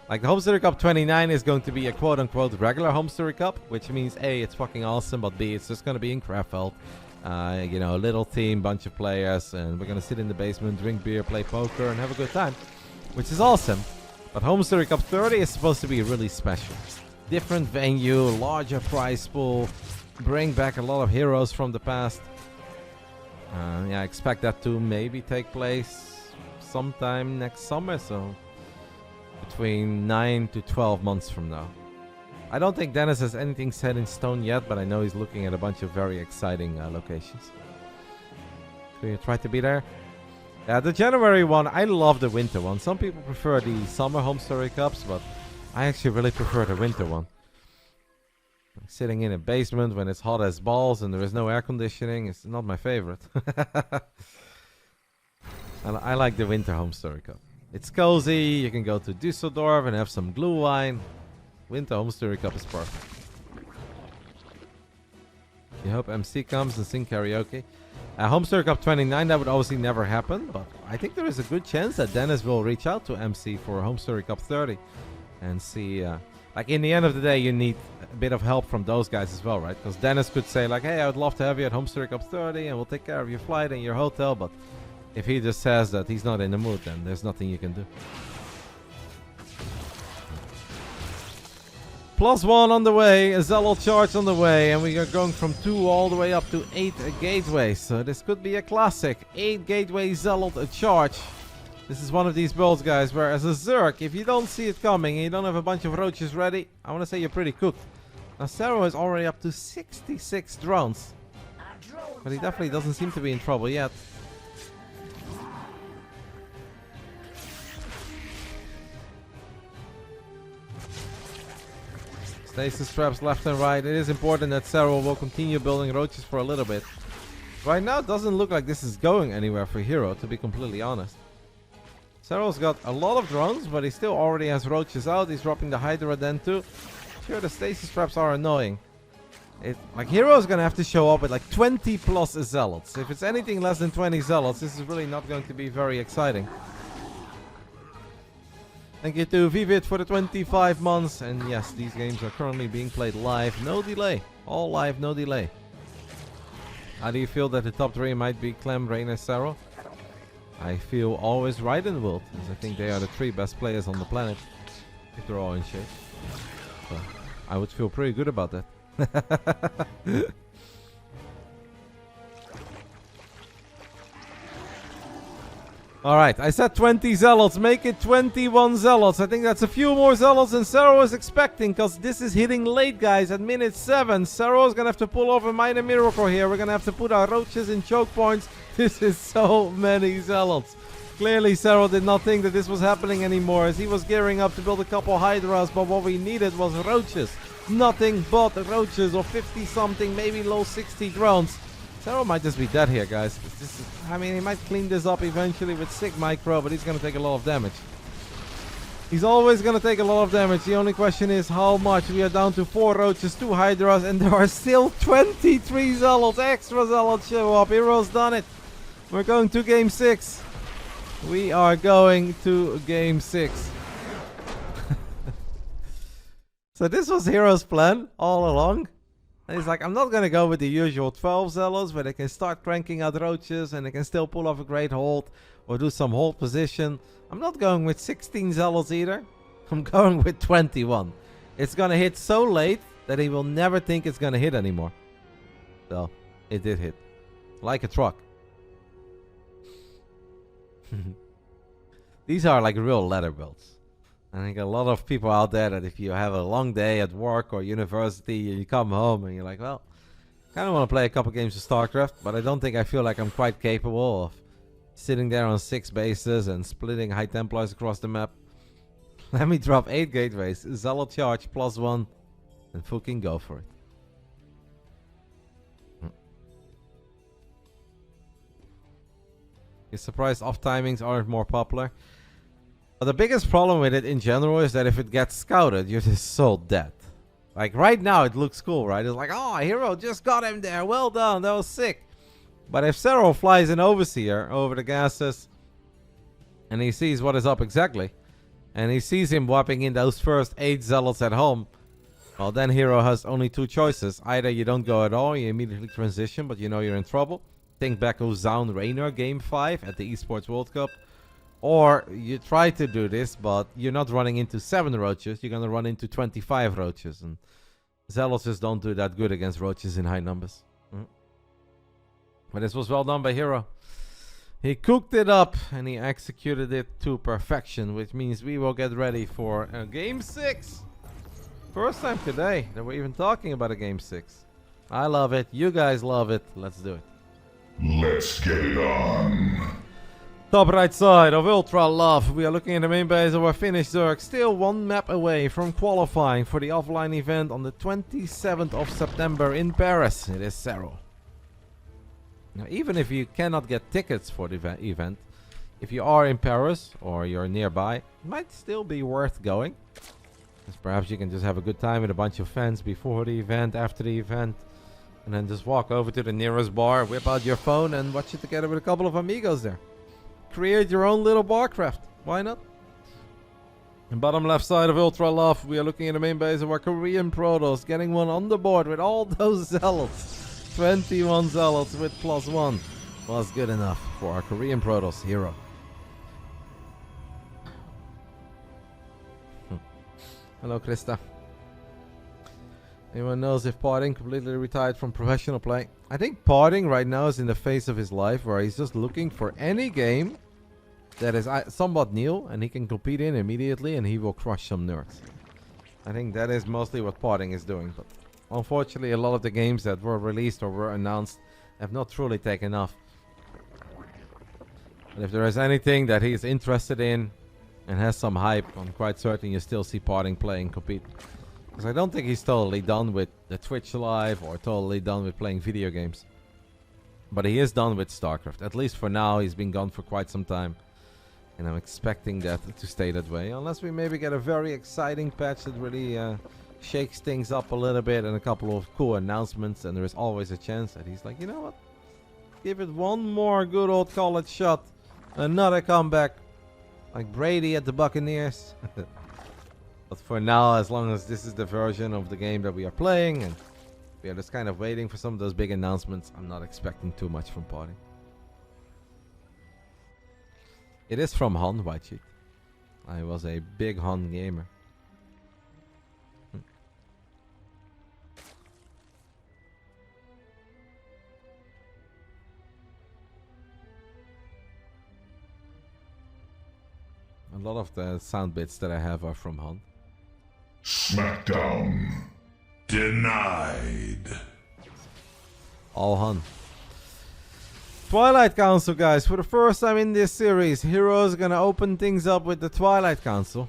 Like, the Home Story Cup 29 is going to be a quote-unquote regular Home Story Cup, which means A, it's fucking awesome, but B, it's just going to be in Krefeld. You know, a little team, bunch of players, and we're going to sit in the basement, drink beer, play poker, and have a good time. Which is awesome. But Home Story Cup 30 is supposed to be really special. Different venue, larger prize pool, bring back a lot of heroes from the past. Yeah, I expect that to maybe take place sometime next summer, so between 9 to 12 months from now. I don't think Dennis has anything set in stone yet, but I know he's looking at a bunch of very exciting locations. So you try to be there? Yeah, the January one, I love the winter one. Some people prefer the summer Home Story Cups, but I actually really prefer the winter one. Like sitting in a basement when it's hot as balls and there is no air conditioning, it's not my favorite. I like the winter Home Story Cup. It's cozy, you can go to Düsseldorf and have some glue wine. Winter Home Story Cup is perfect. You hope MC comes and sing karaoke. Home Story Cup 29, that would obviously never happen, but I think there is a good chance that Dennis will reach out to MC for Home Story Cup 30 and see, like, in the end of the day, you need a bit of help from those guys as well, right? Because Dennis could say, like, hey, I would love to have you at Home Story Cup 30 and we'll take care of your flight and your hotel, but if he just says that he's not in the mood, then there's nothing you can do. +1 on the way, a Zealot charge on the way, and we are going from 2 all the way up to 8 gateways. So this could be a classic. 8 gateway Zealot a charge. This is one of these builds, guys, where as a Zerg, if you don't see it coming and you don't have a bunch of roaches ready, I want to say you're pretty cooked. Now herO is already up to 66 drones. But he definitely doesn't seem to be in trouble yet. Stasis traps left and right. It is important that herO will continue building roaches for a little bit. Right now it doesn't look like this is going anywhere for herO, to be completely honest. herO's got a lot of drones, but he still already has roaches out. He's dropping the Hydra den too. Sure, the stasis traps are annoying. Like herO's gonna have to show up with like 20 plus zealots. If it's anything less than 20 zealots, this is really not going to be very exciting. Thank you to Vivid for the 25 months. And yes, these games are currently being played live. No delay. All live, no delay. How do you feel that the top 3 might be Clem, Reynor, herO? I feel always right in the world, as I think they are the 3 best players on the planet. If they're all in shape. So I would feel pretty good about that. Alright, I said 20 zealots, make it 21 zealots. I think that's a few more zealots than herO is expecting, because this is hitting late, guys, at minute 7. herO is going to have to pull off a minor miracle here. We're going to have to put our roaches in choke points. This is so many zealots. Clearly herO did not think that this was happening anymore, as he was gearing up to build a couple hydras, but what we needed was roaches. Nothing but roaches, or 50 something, maybe low 60 drones. herO might just be dead here, guys. I mean, he might clean this up eventually with Sig Micro, but he's going to take a lot of damage. He's always going to take a lot of damage. The only question is how much. We are down to 4 roaches, 2 hydras, and there are still 23 zealots. Extra zealots show up. herO's done it. We're going to game 6. We are going to game 6. So this was herO's plan all along. And he's like, I'm not going to go with the usual 12 zealots, where they can start cranking out roaches and they can still pull off a great hold or do some hold position. I'm not going with 16 zealots either. I'm going with 21. It's going to hit so late that he will never think it's going to hit anymore. So, it did hit. Like a truck. These are like real ladder builds. I think a lot of people out there that if you have a long day at work or university and you come home and you're like, well, kind of want to play a couple games of Starcraft, but I don't think I feel like I'm quite capable of sitting there on 6 bases and splitting High Templars across the map. Let me drop 8 gateways, Zealot charge +1, and fucking go for it. You're surprised off timings aren't more popular? But the biggest problem with it in general is that if it gets scouted, you're just so dead. Like right now it looks cool, right? It's like, oh, herO just got him there. Well done, that was sick. But if serO flies an Overseer over the gases and he sees what is up exactly, and he sees him whopping in those first 8 zealots at home, well, then herO has only 2 choices. Either you don't go at all, you immediately transition, but you know you're in trouble. Think back of Zaun Reynor Game 5 at the Esports World Cup. Or you try to do this, but you're not running into 7 roaches. You're going to run into 25 roaches. And zealots just don't do that good against roaches in high numbers. But this was well done by herO. He cooked it up and he executed it to perfection, which means we will get ready for a game 6. First time today that we're even talking about a game 6. I love it. You guys love it. Let's do it. Let's get it on. Top right side of Ultra Love. We are looking at the main base of our Finnish Zerg. Still 1 map away from qualifying for the offline event on the 27th of September in Paris. It is serO. Now, even if you cannot get tickets for the event, if you are in Paris or you're nearby, it might still be worth going. Because perhaps you can just have a good time with a bunch of fans before the event, after the event. And then just walk over to the nearest bar, whip out your phone and watch it together with a couple of amigos there. Create your own little barcraft. Why not? And bottom left side of Ultra Love, we are looking at the main base of our Korean Protoss. Getting one on the board with all those zealots. 21 zealots with +1 was good enough for our Korean Protoss herO. Hello, Krista. Anyone knows if Parting completely retired from professional play? I think Parting right now is in the phase of his life where he's just looking for any game that is somewhat new and he can compete in immediately and he will crush some nerds. I think that is mostly what Parting is doing, but unfortunately a lot of the games that were released or were announced have not truly taken off. But if there is anything that he is interested in and has some hype, I'm quite certain you still see Parting play and compete. Because I don't think he's totally done with the Twitch live or totally done with playing video games. But he is done with Starcraft. At least for now, he's been gone for quite some time. And I'm expecting that to stay that way. Unless we maybe get a very exciting patch that really shakes things up a little bit. And a couple of cool announcements. And there is always a chance that he's like, you know what? Give it one more good old college shot. Another comeback. Like Brady at the Buccaneers. But for now, as long as this is the version of the game that we are playing. And we are just kind of waiting for some of those big announcements. I'm not expecting too much from Party. It is from Han, White Sheet. I was a big Han gamer. A lot of the sound bits that I have are from Han. Smackdown. Denied. All Han. Twilight Council, guys. For the first time in this series, herO is gonna open things up with the Twilight Council.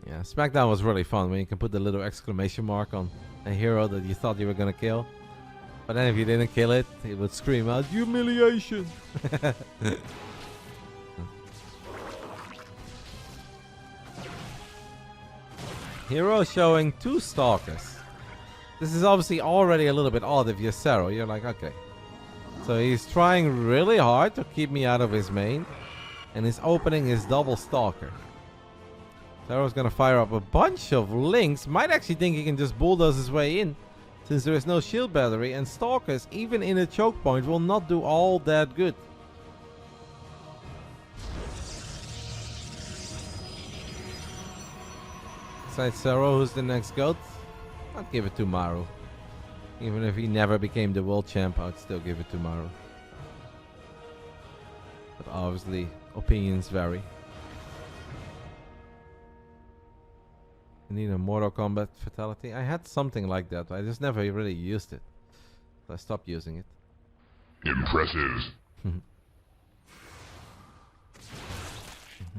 Yeah, Smackdown was really fun when you can put the little exclamation mark on a herO that you thought you were gonna kill. But then if you didn't kill it, it would scream out, humiliation! herO showing 2 Stalkers. This is obviously already a little bit odd if you're serO. You're like, okay, So he's trying really hard to keep me out of his main. And his opening is double Stalker. Serral's gonna fire up a bunch of links. Might actually think he can just bulldoze his way in, since there is no shield battery. And Stalkers, even in a choke point, will not do all that good. Besides Serral, who's the next GOAT? I'd give it to Maru. Even if he never became the world champ, I'd still give it to Maru. But obviously, opinions vary. I need a Mortal Kombat fatality. I had something like that, but I just never really used it. So I stopped using it. Impressive.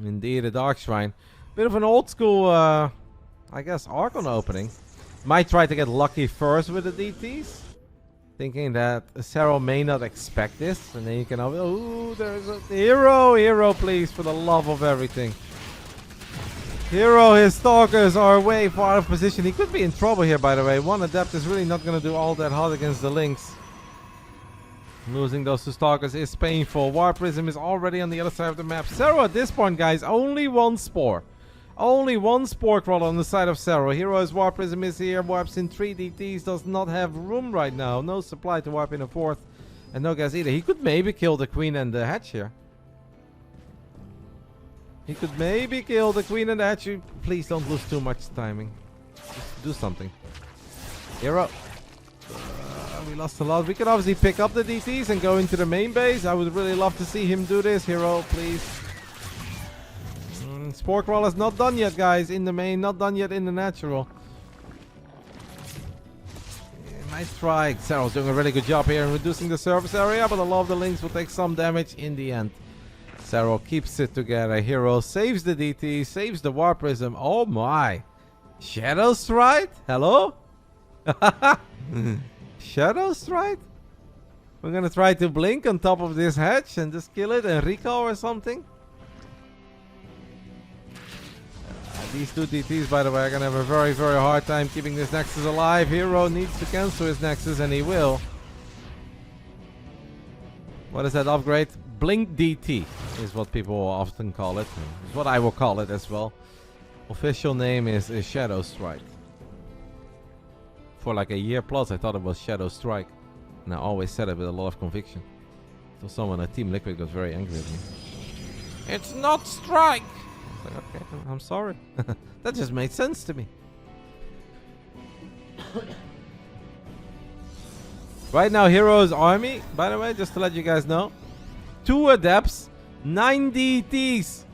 Indeed, a Dark Shrine. Bit of an old school, I guess, Archon opening. Might try to get lucky first with the DTs. Thinking that Serral may not expect this. And then you can... Oh, there's a herO! herO, please, for the love of everything. herO, his Stalkers are way far out of position. He could be in trouble here, by the way. One Adept is really not going to do all that hot against the Lynx. Losing those 2 Stalkers is painful. War Prism is already on the other side of the map. Serral at this point, guys, only 1 Spore. Only 1 Spore Crawler on the side of Serral. herO's War Prism is here. Warps in 3 DTs. Does not have room right now. No supply to warp in a 4th. And no gas either. He could maybe kill the Queen and the Hatch here. He could maybe kill the Queen and the Hatch. Please don't lose too much timing. Just do something. herO. We lost a lot. We could obviously pick up the DTs and go into the main base. I would really love to see him do this. herO, please. Spore Crawler's not done yet, guys. In the main, not done yet in the natural. Nice try. Serral's doing a really good job here in reducing the surface area, but a lot of the links will take some damage in the end. Serral keeps it together. herO saves the DT, saves the War Prism. Oh my. Shadow Strike? Hello? Shadow Strike? We're gonna try to blink on top of this hatch and just kill it and recall or something? These 2 DTs, by the way, are gonna have a very, very hard time keeping this Nexus alive. herO needs to cancel his Nexus, and he will. What is that upgrade? Blink DT is what people often call it. It's what I will call it as well. Official name is Shadow Strike. For like a year plus, I thought it was Shadow Strike. And I always said it with a lot of conviction. So someone at Team Liquid got very angry at me. It's not Strike! Like, okay, I'm sorry. That just made sense to me. Right now, herO's army, by the way, just to let you guys know, 2 Adepts, 9 DTs.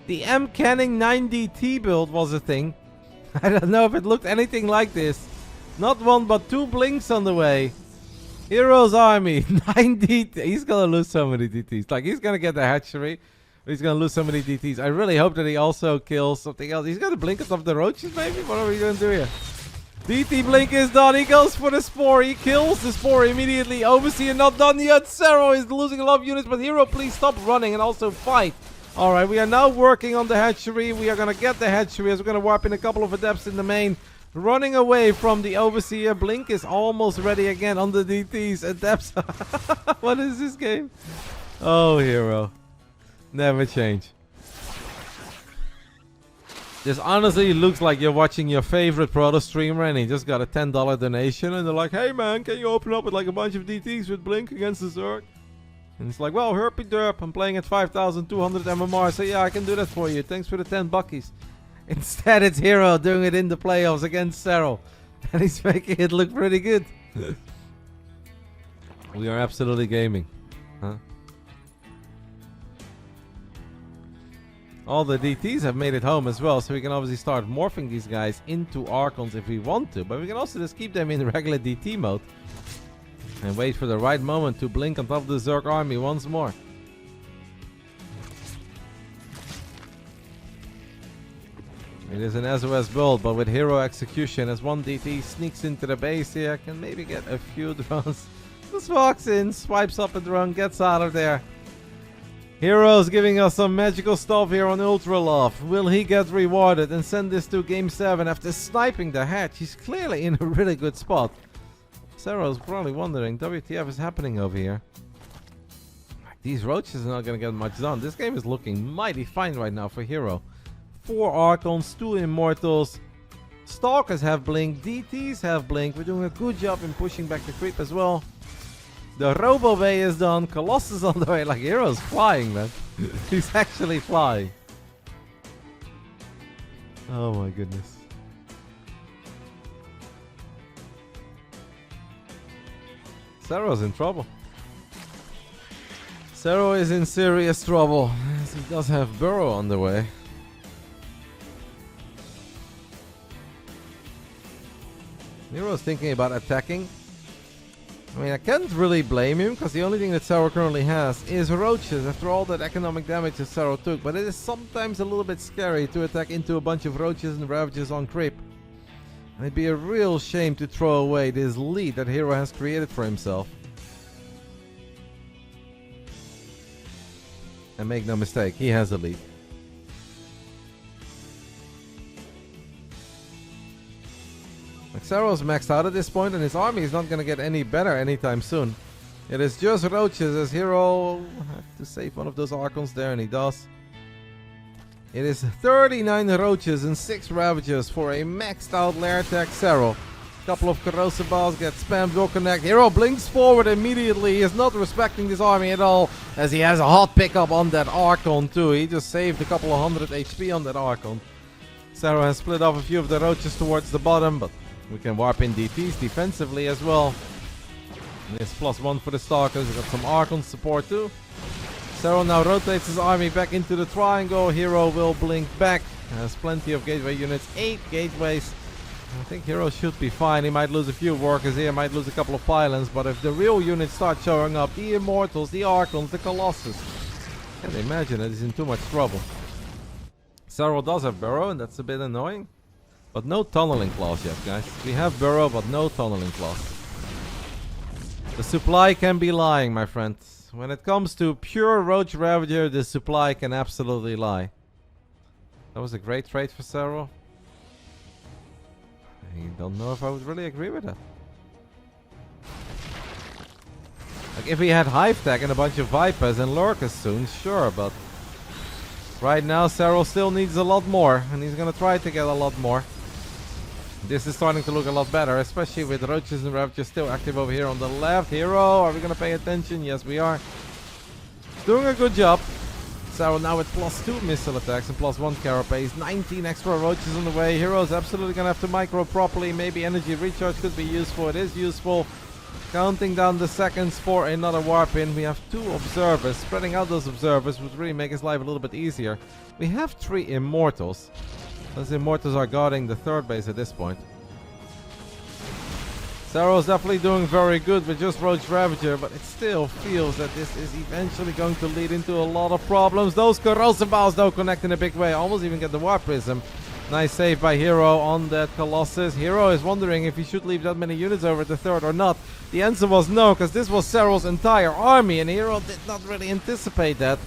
The M Canning 9 DT build was a thing. I don't know if it looked anything like this. Not 1 but 2 blinks on the way. herO's army, 9 DT. He's gonna lose so many DTs. Like, he's gonna get the hatchery. He's gonna lose so many DTs. I really hope that he also kills something else. He's gonna blink us off the roaches, maybe? What are we gonna do here? DT blink is done. He goes for the Spore. He kills the Spore immediately. Overseer not done yet. Serral is losing a lot of units, but herO, please stop running and also fight. Alright, we are now working on the hatchery. We are gonna get the hatchery as we're gonna warp in a couple of Adepts in the main. Running away from the Overseer. Blink is almost ready again on the DTs. Adepts. What is this game? Oh, herO. Never change. This honestly looks like you're watching your favorite Proto streamer and he just got a $10 donation and they're like, hey man, can you open up with like a bunch of DTs with Blink against the Zerg? And it's like, well, herpy derp, I'm playing at 5,200 MMR, so yeah, I can do that for you. Thanks for the 10 buckies. Instead, it's herO doing it in the playoffs against Serral. And he's making it look pretty good. We are absolutely gaming. Huh? All the DTs have made it home as well, so we can obviously start morphing these guys into Archons if we want to. But we can also just keep them in regular DT mode. And wait for the right moment to blink on top of the Zerg army once more. It is an SOS build, but with herO execution, as 1 DT sneaks into the base here, can maybe get a few drones. Just walks in, swipes up a drone, gets out of there. herO's giving us some magical stuff here on Ultra Love. Will he get rewarded and send this to Game 7 after sniping the hatch? He's clearly in a really good spot. Serral's probably wondering, WTF is happening over here? These roaches are not going to get much done. This game is looking mighty fine right now for herO. 4 Archons, 2 Immortals. Stalkers have blink, DTs have blink. We're doing a good job in pushing back the creep as well. The Robo Bay is done. Colossus on the way. Like, herO's flying, man. He's actually flying. Oh my goodness. Serral's in trouble. Serral is in serious trouble, as he does have burrow on the way. hero's thinking about attacking. I mean, I can't really blame him, because the only thing that Serral currently has is roaches after all that economic damage that Serral took. But it is sometimes a little bit scary to attack into a bunch of roaches and ravages on creep. And it'd be a real shame to throw away this lead that herO has created for himself. And make no mistake, he has a lead. Serral's maxed out at this point, and his army is not going to get any better anytime soon. It is just roaches, as herO have to save one of those Archons there, and he does. It is 39 roaches and 6 Ravagers for a maxed out lair attack Serral. A couple of corrosive balls get spammed, will connect. herO blinks forward immediately. He is not respecting this army at all, as he has a hot pickup on that Archon too. He just saved a couple of 100 HP on that Archon. Serral has split off a few of the roaches towards the bottom, but we can warp in DTs defensively as well. And it's +1 for the Stalkers. We've got some Archon support too. Serral now rotates his army back into the triangle. herO will blink back. Has plenty of gateway units. 8 gateways. I think herO should be fine. He might lose a few workers here. Might lose a couple of pylons. But if the real units start showing up, the Immortals, the Archons, the Colossus, I can't imagine that he's in too much trouble. Serral does have burrow, and that's a bit annoying. But no tunneling claws yet, guys. We have burrow, but no tunneling claws. The supply can be lying, my friends. When it comes to pure Roach Ravager, the supply can absolutely lie. That was a great trade for Serral. I don't know if I would really agree with that. Like, if he had Hive Tech and a bunch of Vipers and Lurkers soon, sure, but right now Serral still needs a lot more, and he's gonna try to get a lot more. This is starting to look a lot better, especially with Roaches and Ravagers still active over here on the left. herO, are we gonna pay attention? Yes, we are. Doing a good job. Serral now with +2 missile attacks and +1 carapace. 19 extra roaches on the way. herO's absolutely gonna have to micro properly. Maybe energy recharge could be useful. It is useful. Counting down the seconds for another warp in. We have 2 observers. Spreading out those observers would really make his life a little bit easier. We have 3 Immortals. Those Immortals are guarding the 3rd base at this point. Serral's definitely doing very good with just Roach Ravager, but it still feels that this is eventually going to lead into a lot of problems. Those corrosive balls don't connect in a big way. Almost even get the Warp Prism. Nice save by herO on that Colossus. herO is wondering if he should leave that many units over at the 3rd or not. The answer was no, because this was Serral's entire army, and herO did not really anticipate that.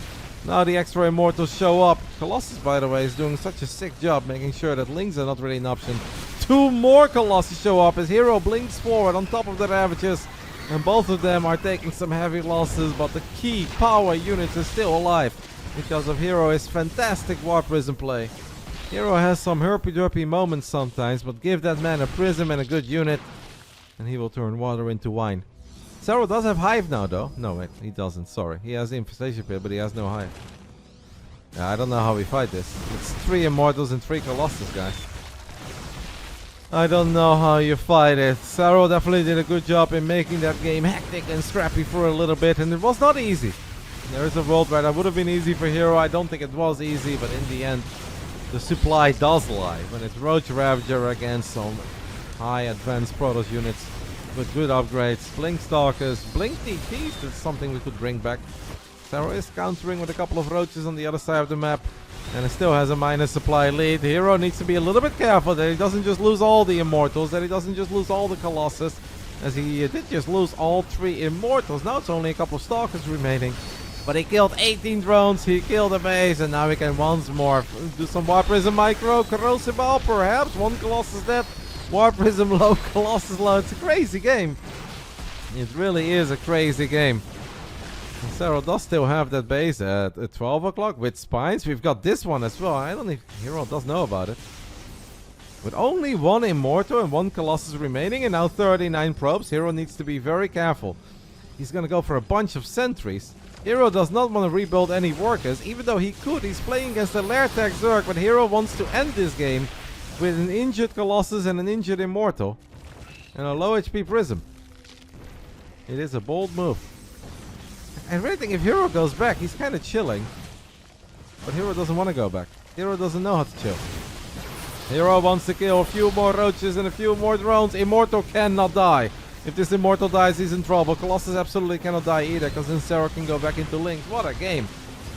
Now the extra Immortals show up. Colossus, by the way, is doing such a sick job making sure that Lings are not really an option. 2 more Colossus show up as herO blinks forward on top of the Ravagers. And both of them are taking some heavy losses, but the key power units are still alive because of hero's fantastic Warp Prism play. herO has some herpy-derpy moments sometimes, but give that man a Prism and a good unit, and he will turn water into wine. Serral does have Hive now, though. No, wait, he doesn't. Sorry. He has the Infestation Pit, but he has no Hive. Yeah, I don't know how we fight this. It's 3 Immortals and 3 Colossus, guys. I don't know how you fight it. Serral definitely did a good job in making that game hectic and scrappy for a little bit, and it was not easy. There is a world where that would have been easy for herO. I don't think it was easy, but in the end, the supply does lie. When it's Roach Ravager against some high advanced Protoss units with good upgrades. Blink Stalkers, Blink DTs, that's something we could bring back. Serral is countering with a couple of roaches on the other side of the map, and it still has a minor supply lead. herO needs to be a little bit careful that he doesn't just lose all the Immortals, that he doesn't just lose all the Colossus, as he did just lose all 3 Immortals. Now it's only a couple of Stalkers remaining. But he killed 18 drones, he killed a base, and now we can once more do some Warp Prism micro, corrosive ball perhaps, 1 Colossus dead, Warp Prism low, Colossus low. It's a crazy game. It really is a crazy game. herO does still have that base at 12 o'clock with spines. We've got this one as well. I don't think herO does know about it. With only one Immortal and one Colossus remaining and now 39 probes, herO needs to be very careful. He's gonna go for a bunch of sentries. herO does not want to rebuild any workers, even though he could. He's playing against a Lair Tech Zerg, but herO wants to end this game with an injured Colossus and an injured Immortal. And a low HP Prism. It is a bold move. I really think if herO goes back, he's kind of chilling. But herO doesn't want to go back. herO doesn't know how to chill. herO wants to kill a few more roaches and a few more drones. Immortal cannot die. If this Immortal dies, he's in trouble. Colossus absolutely cannot die either, because then herO can go back into Lynx. What a game.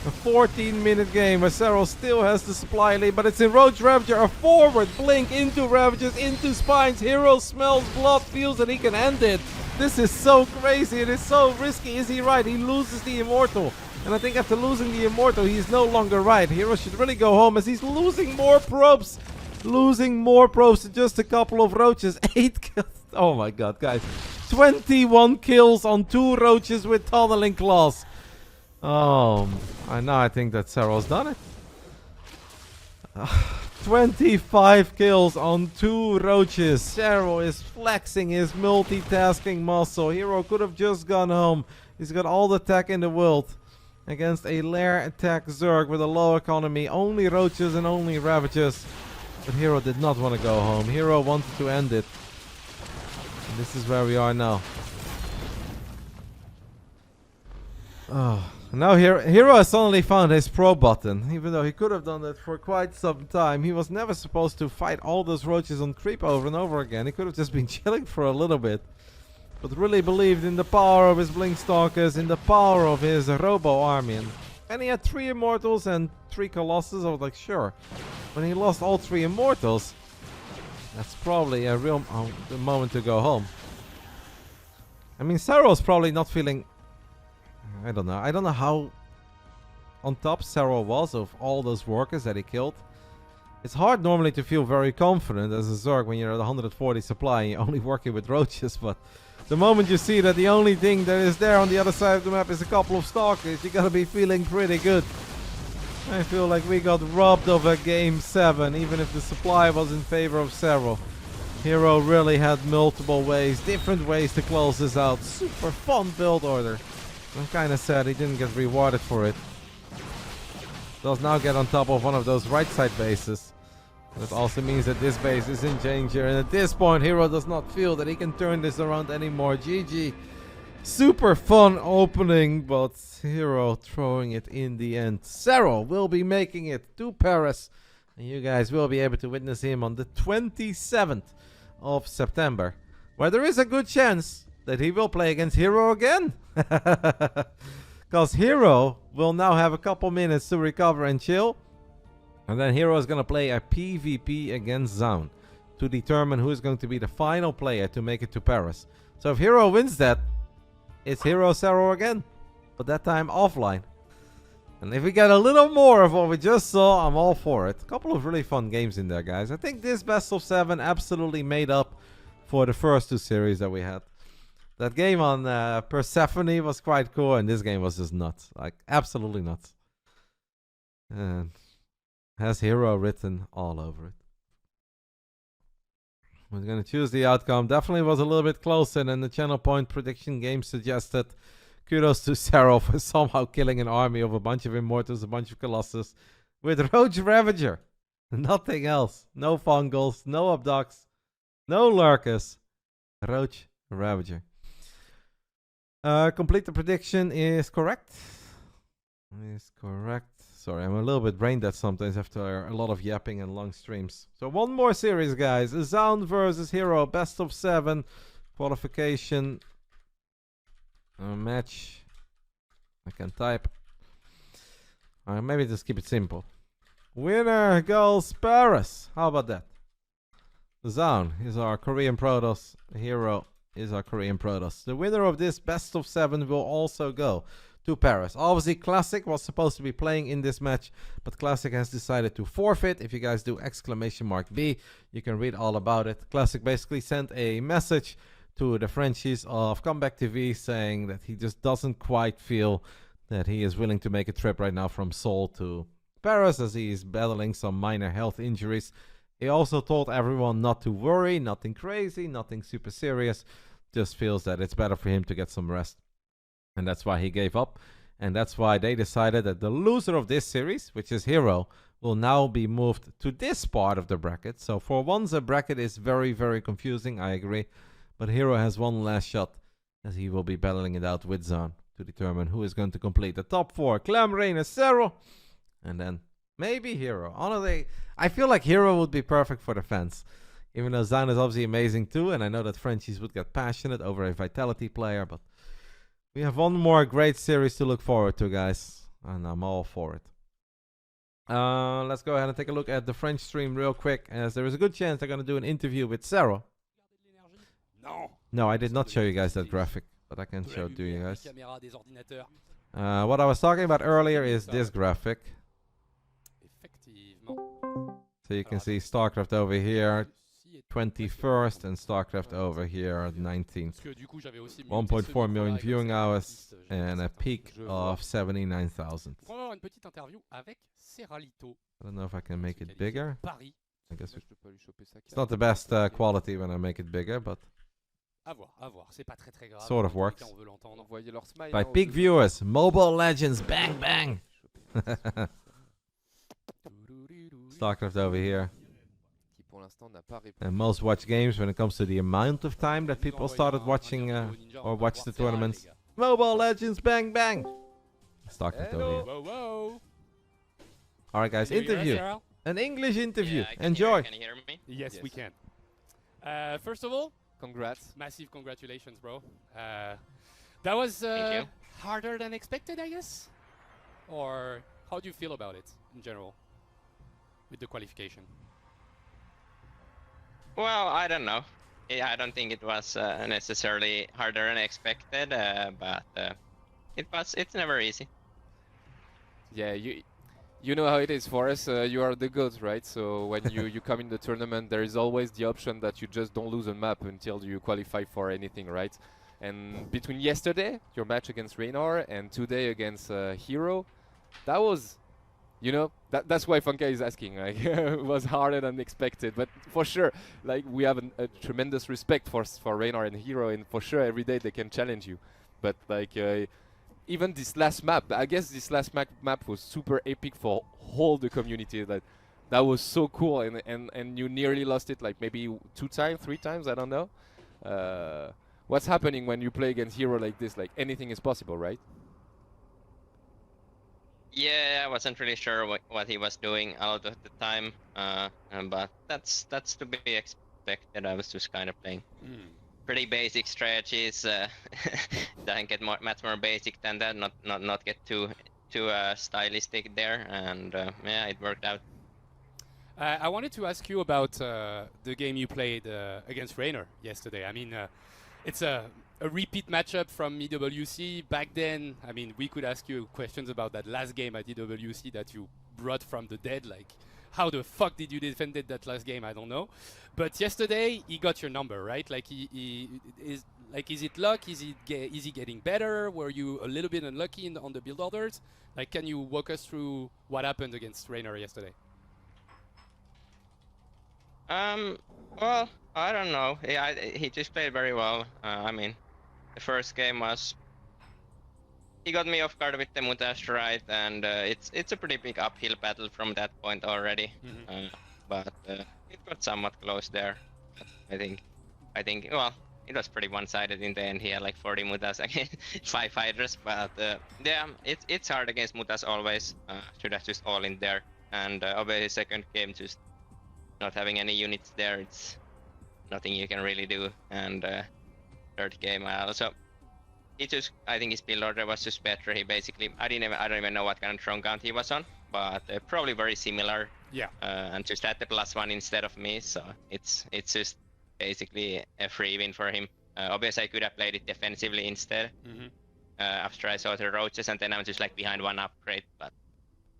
A 14-minute game where herO still has the supply lead, but it's in Roach Ravager. A forward blink into Ravagers, into Spines. herO smells blood, feels that he can end it. This is so crazy. It is so risky. Is he right? He loses the Immortal. And I think after losing the Immortal, he's no longer right. herO should really go home as he's losing more probes. Losing more probes to just a couple of roaches. 8 kills. Oh my god, guys. 21 kills on 2 roaches with tunneling claws. Oh, I think that herO's done it. 25 kills on 2 roaches. herO is flexing his multitasking muscle. herO could have just gone home. He's got all the tech in the world. Against a Lair attack Zerg with a low economy. Only roaches and only Ravagers. But herO did not want to go home. herO wanted to end it. And this is where we are now. Oh, now herO has suddenly found his pro button. Even though he could have done that for quite some time. He was never supposed to fight all those roaches on creep over and over again. He could have just been chilling for a little bit. But really believed in the power of his Blink Stalkers, in the power of his Robo army. And he had 3 Immortals and 3 Colossus. I was like, sure. When he lost all 3 Immortals, that's probably a real moment to go home. I mean, herO's probably not feeling... I don't know. I don't know how on top herO was of all those workers that he killed. It's hard normally to feel very confident as a Zerg when you're at 140 supply and you're only working with roaches, but the moment you see that the only thing that is there on the other side of the map is a couple of Stalkers, you gotta be feeling pretty good. I feel like we got robbed of a game 7, even if the supply was in favor of herO. herO really had multiple ways, different ways to close this out. Super fun build order. I'm kinda sad he didn't get rewarded for it. Does now get on top of one of those right side bases. That also means that this base is in danger, and at this point herO does not feel that he can turn this around anymore. GG. Super fun opening, but herO throwing it in the end. herO will be making it to Paris, and you guys will be able to witness him on the 27th of September, where there is a good chance that he will play against herO again. Because herO will now have a couple minutes to recover and chill. And then herO is going to play a PvP against Zaun to determine who is going to be the final player to make it to Paris. So if herO wins that, it's herO again. But that time offline. And if we get a little more of what we just saw, I'm all for it. A couple of really fun games in there, guys. I think this best of 7 absolutely made up for the first 2 series that we had. That game on Persephone was quite cool, and this game was just nuts. Like, absolutely nuts. And has herO written all over it. We're going to choose the outcome. Definitely was a little bit closer than the channel point prediction game suggested. Kudos to herO for somehow killing an army of a bunch of Immortals, a bunch of Colossus, with Roach Ravager. Nothing else. No Fungals, no Abducts, no Lurkers. Roach Ravager. Complete the prediction is correct. Is correct. Sorry, I'm a little bit brain dead sometimes after a lot of yapping and long streams. So one more series, guys. Zaun versus herO, best of 7 qualification match. I can type. Maybe just keep it simple. Winner goes Paris. How about that? Zaun is our Korean Protoss. herO is our Korean Protoss. The winner of this best of 7 will also go to Paris. Obviously, Classic was supposed to be playing in this match, but Classic has decided to forfeit. If you guys do !B, you can read all about it. Classic basically sent a message to the Frenchies of Comeback TV, saying that he just doesn't quite feel that he is willing to make a trip right now from Seoul to Paris, as he is battling some minor health injuries. He also told everyone not to worry, nothing crazy, nothing super serious, just feels that it's better for him to get some rest. And that's why he gave up. And that's why they decided that the loser of this series, which is herO, will now be moved to this part of the bracket. So for once, the bracket is very, very confusing, I agree. But herO has one last shot, as he will be battling it out with Zaan to determine who is going to complete the top 4. Clem, Reynor, serO, and then maybe herO. Honestly, I feel like herO would be perfect for the fans. Even though Zaan is obviously amazing too, and I know that Frenchies would get passionate over a Vitality player, but we have one more great series to look forward to, guys, and I'm all for it. Let's go ahead and take a look at the French stream real quick, as there is a good chance they're going to do an interview with serO. No, I did not show you guys that graphic, but I can show it to you guys. What I was talking about earlier is this graphic. So you can see Starcraft over here, 21st, and Starcraft over here at 19th. 1.4 million viewing hours and a peak of 79,000. I don't know if I can make it bigger. I guess it's not the best quality when I make it bigger, but sort of works. By peak viewers, Mobile Legends, bang bang! Starcraft over here. And most watched games when it comes to the amount of time that people started watching or watched the tournaments. Mobile Legends, bang bang! Starcraft over here. Alright guys, interview. An English interview. Yeah, Enjoy. Can you hear me? Yes, we can. First of all, congrats. Massive congratulations, bro. That was Thank you. harder than expected, I guess? Or how do you feel about it in general with the qualification? Well, I don't know. Yeah, I don't think it was necessarily harder than expected, but it's never easy. Yeah, you know how it is for us. You are the goat, right? So when you come in the tournament, there is always the option that you just don't lose a map until you qualify for anything, right? And between yesterday, your match against Reynor, and today against herO, that was, you know, that's why Funka is asking. Like, it was harder than expected, but for sure, like, we have a tremendous respect for Reynor and herO, and for sure every day they can challenge you. But like, even this last map, I guess this last map was super epic for all the community. That was so cool, and you nearly lost it like maybe 2 times, 3 times, I don't know. What's happening when you play against herO like this? Like, anything is possible, right? Yeah, I wasn't really sure what he was doing a lot of the time, but that's to be expected. I was just kind of playing pretty basic strategies. Doesn't get much more basic than that. Not get too stylistic there, and yeah, it worked out. I wanted to ask you about the game you played against Reynor yesterday. I mean, it's a repeat matchup from EWC. Back then, I mean, we could ask you questions about that last game at EWC that you brought from the dead. Like, how the fuck did you defend that last game? I don't know. But yesterday, he got your number, right? Like, he is like, is it luck? Is he getting better? Were you a little bit unlucky on the build orders? Like, can you walk us through what happened against Reynor yesterday? Well, I don't know. Yeah, he just played very well. I mean, the first game was, he got me off guard with the Mutas, right? And it's a pretty big uphill battle from that point already. But it got somewhat close there. I think, well, it was pretty one-sided in the end. He had like 40 Mutas against 5 fighters. But yeah, it's hard against Mutas always. Should have just all in there. And obviously second game, just not having any units there, it's nothing you can really do. And third game, also, I think his build order was just better. He basically, I don't even know what kind of throne count he was on, but probably very similar. Yeah. And just had the +1 instead of me, so it's just basically a free win for him. Obviously, I could have played it defensively instead. After I saw the roaches, and then I'm just like behind 1 upgrade, but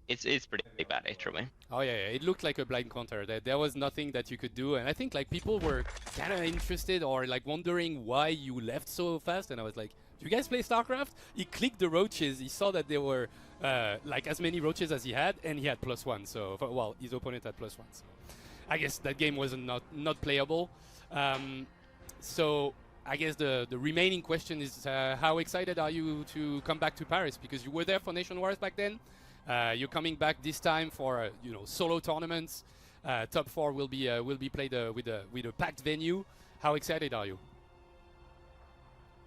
it's pretty bad actually. Oh yeah, it looked like a blind counter. There was nothing that you could do, and I think like people were kind of interested or like wondering why you left so fast. And I was like, "Do you guys play Starcraft?" He clicked the roaches. He saw that there were like as many roaches as he had, and he had +1. So well, his opponent had +1. So I guess that game was not playable. So I guess the remaining question is how excited are you to come back to Paris, because you were there for Nation Wars back then. You're coming back this time for solo tournaments. Top 4 will be played with a packed venue. How excited are you?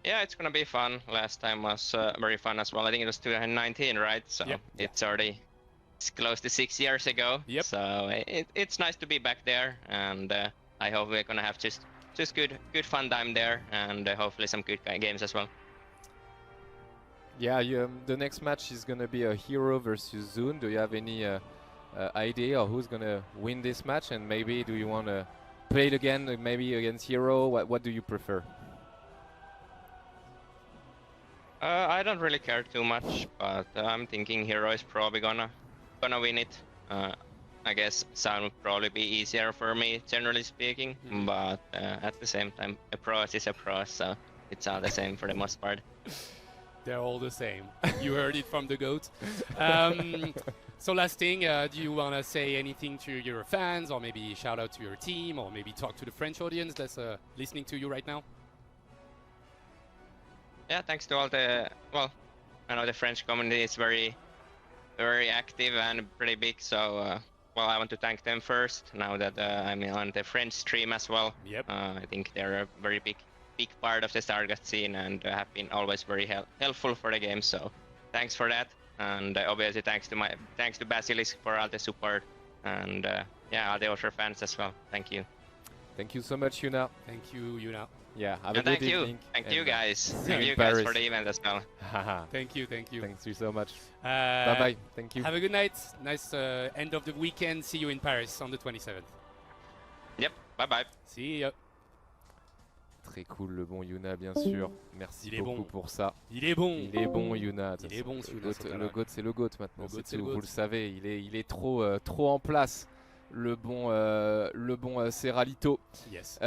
Yeah, it's gonna be fun. Last time was very fun as well. I think it was 2019, right? So Yep. it's close to 6 years ago. Yep. So it's nice to be back there, and I hope we're gonna have just good fun time there, and hopefully some good games as well. Yeah, the next match is gonna be a herO versus Zune. Do you have any idea of who's gonna win this match? And maybe do you want to play it again, maybe against herO? What do you prefer? I don't really care too much, but I'm thinking herO is probably gonna win it. I guess Sound would probably be easier for me, generally speaking, but at the same time, a pros is a pros, so it's all the same for the most part. They're all the same. You heard it from the GOAT. So last thing, do you want to say anything to your fans, or maybe shout out to your team, or maybe talk to the French audience that's listening to you right now? Yeah, thanks to all the, well, I know the French community is very active and pretty big, so well, I want to thank them first, now that I'm on the French stream as well. Yep. I think they're a very big part of the Starcraft scene, and have been always very helpful for the game, so thanks for that. And obviously thanks to Basilisk for all the support, and yeah, all the Osher fans as well. Thank you. Thank you so much, Yuna. Thank you, Yuna. Yeah, have a And good thank you. evening. Thank you guys. See Thank in you guys Paris. for the event as well. Thank you. Thanks you so much. Bye Bye-bye. Thank you. Have a good night. Nice end of the weekend. See you in Paris on the 27th. Yep, bye bye. See ya. Très cool, le bon Yuna, bien sûr. Merci Il est beaucoup bon. pour ça. Il est bon. Il est bon, Yuna. Il est bon, celui-là, c'est Le GOAT, c'est le GOAT maintenant. Le GOAT, C'est c'est le tout, GOAT. vous le savez. Il est trop en place. Le bon Serralito. Yes.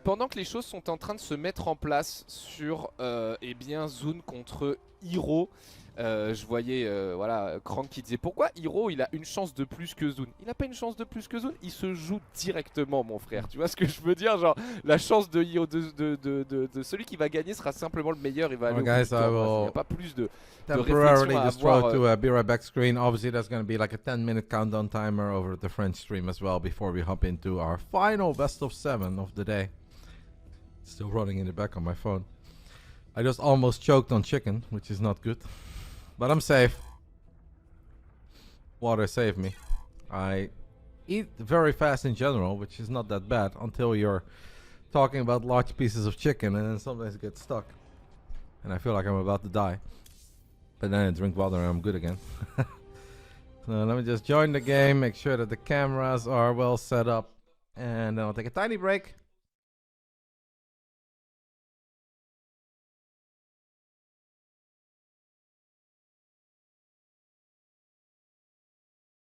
Pendant que les choses sont en train de se mettre en place sur eh bien Zune contre herO, je voyais voilà Crank qui disait pourquoi herO il a une chance de plus que Zune. Il n'a pas une chance de plus que Zune, il se joue directement, mon frère. Tu vois ce que je veux dire, genre la chance de celui qui va gagner sera simplement le meilleur. Il va aller au bout guys, du temps, I quoi. Il n'y a will pas plus de temporarily réflexion à just throw avoir, to a be right back screen. Obviously, there's going to be like a 10-minute countdown timer over the French stream as well before we hop into our final best of 7 of the day. Still running in the back on my phone. I just almost choked on chicken, which is not good. But I'm safe. Water saved me. I eat very fast in general, which is not that bad until you're talking about large pieces of chicken and then sometimes it gets stuck. And I feel like I'm about to die. But then I drink water and I'm good again. So let me just join the game, make sure that the cameras are well set up. And then I'll take a tiny break.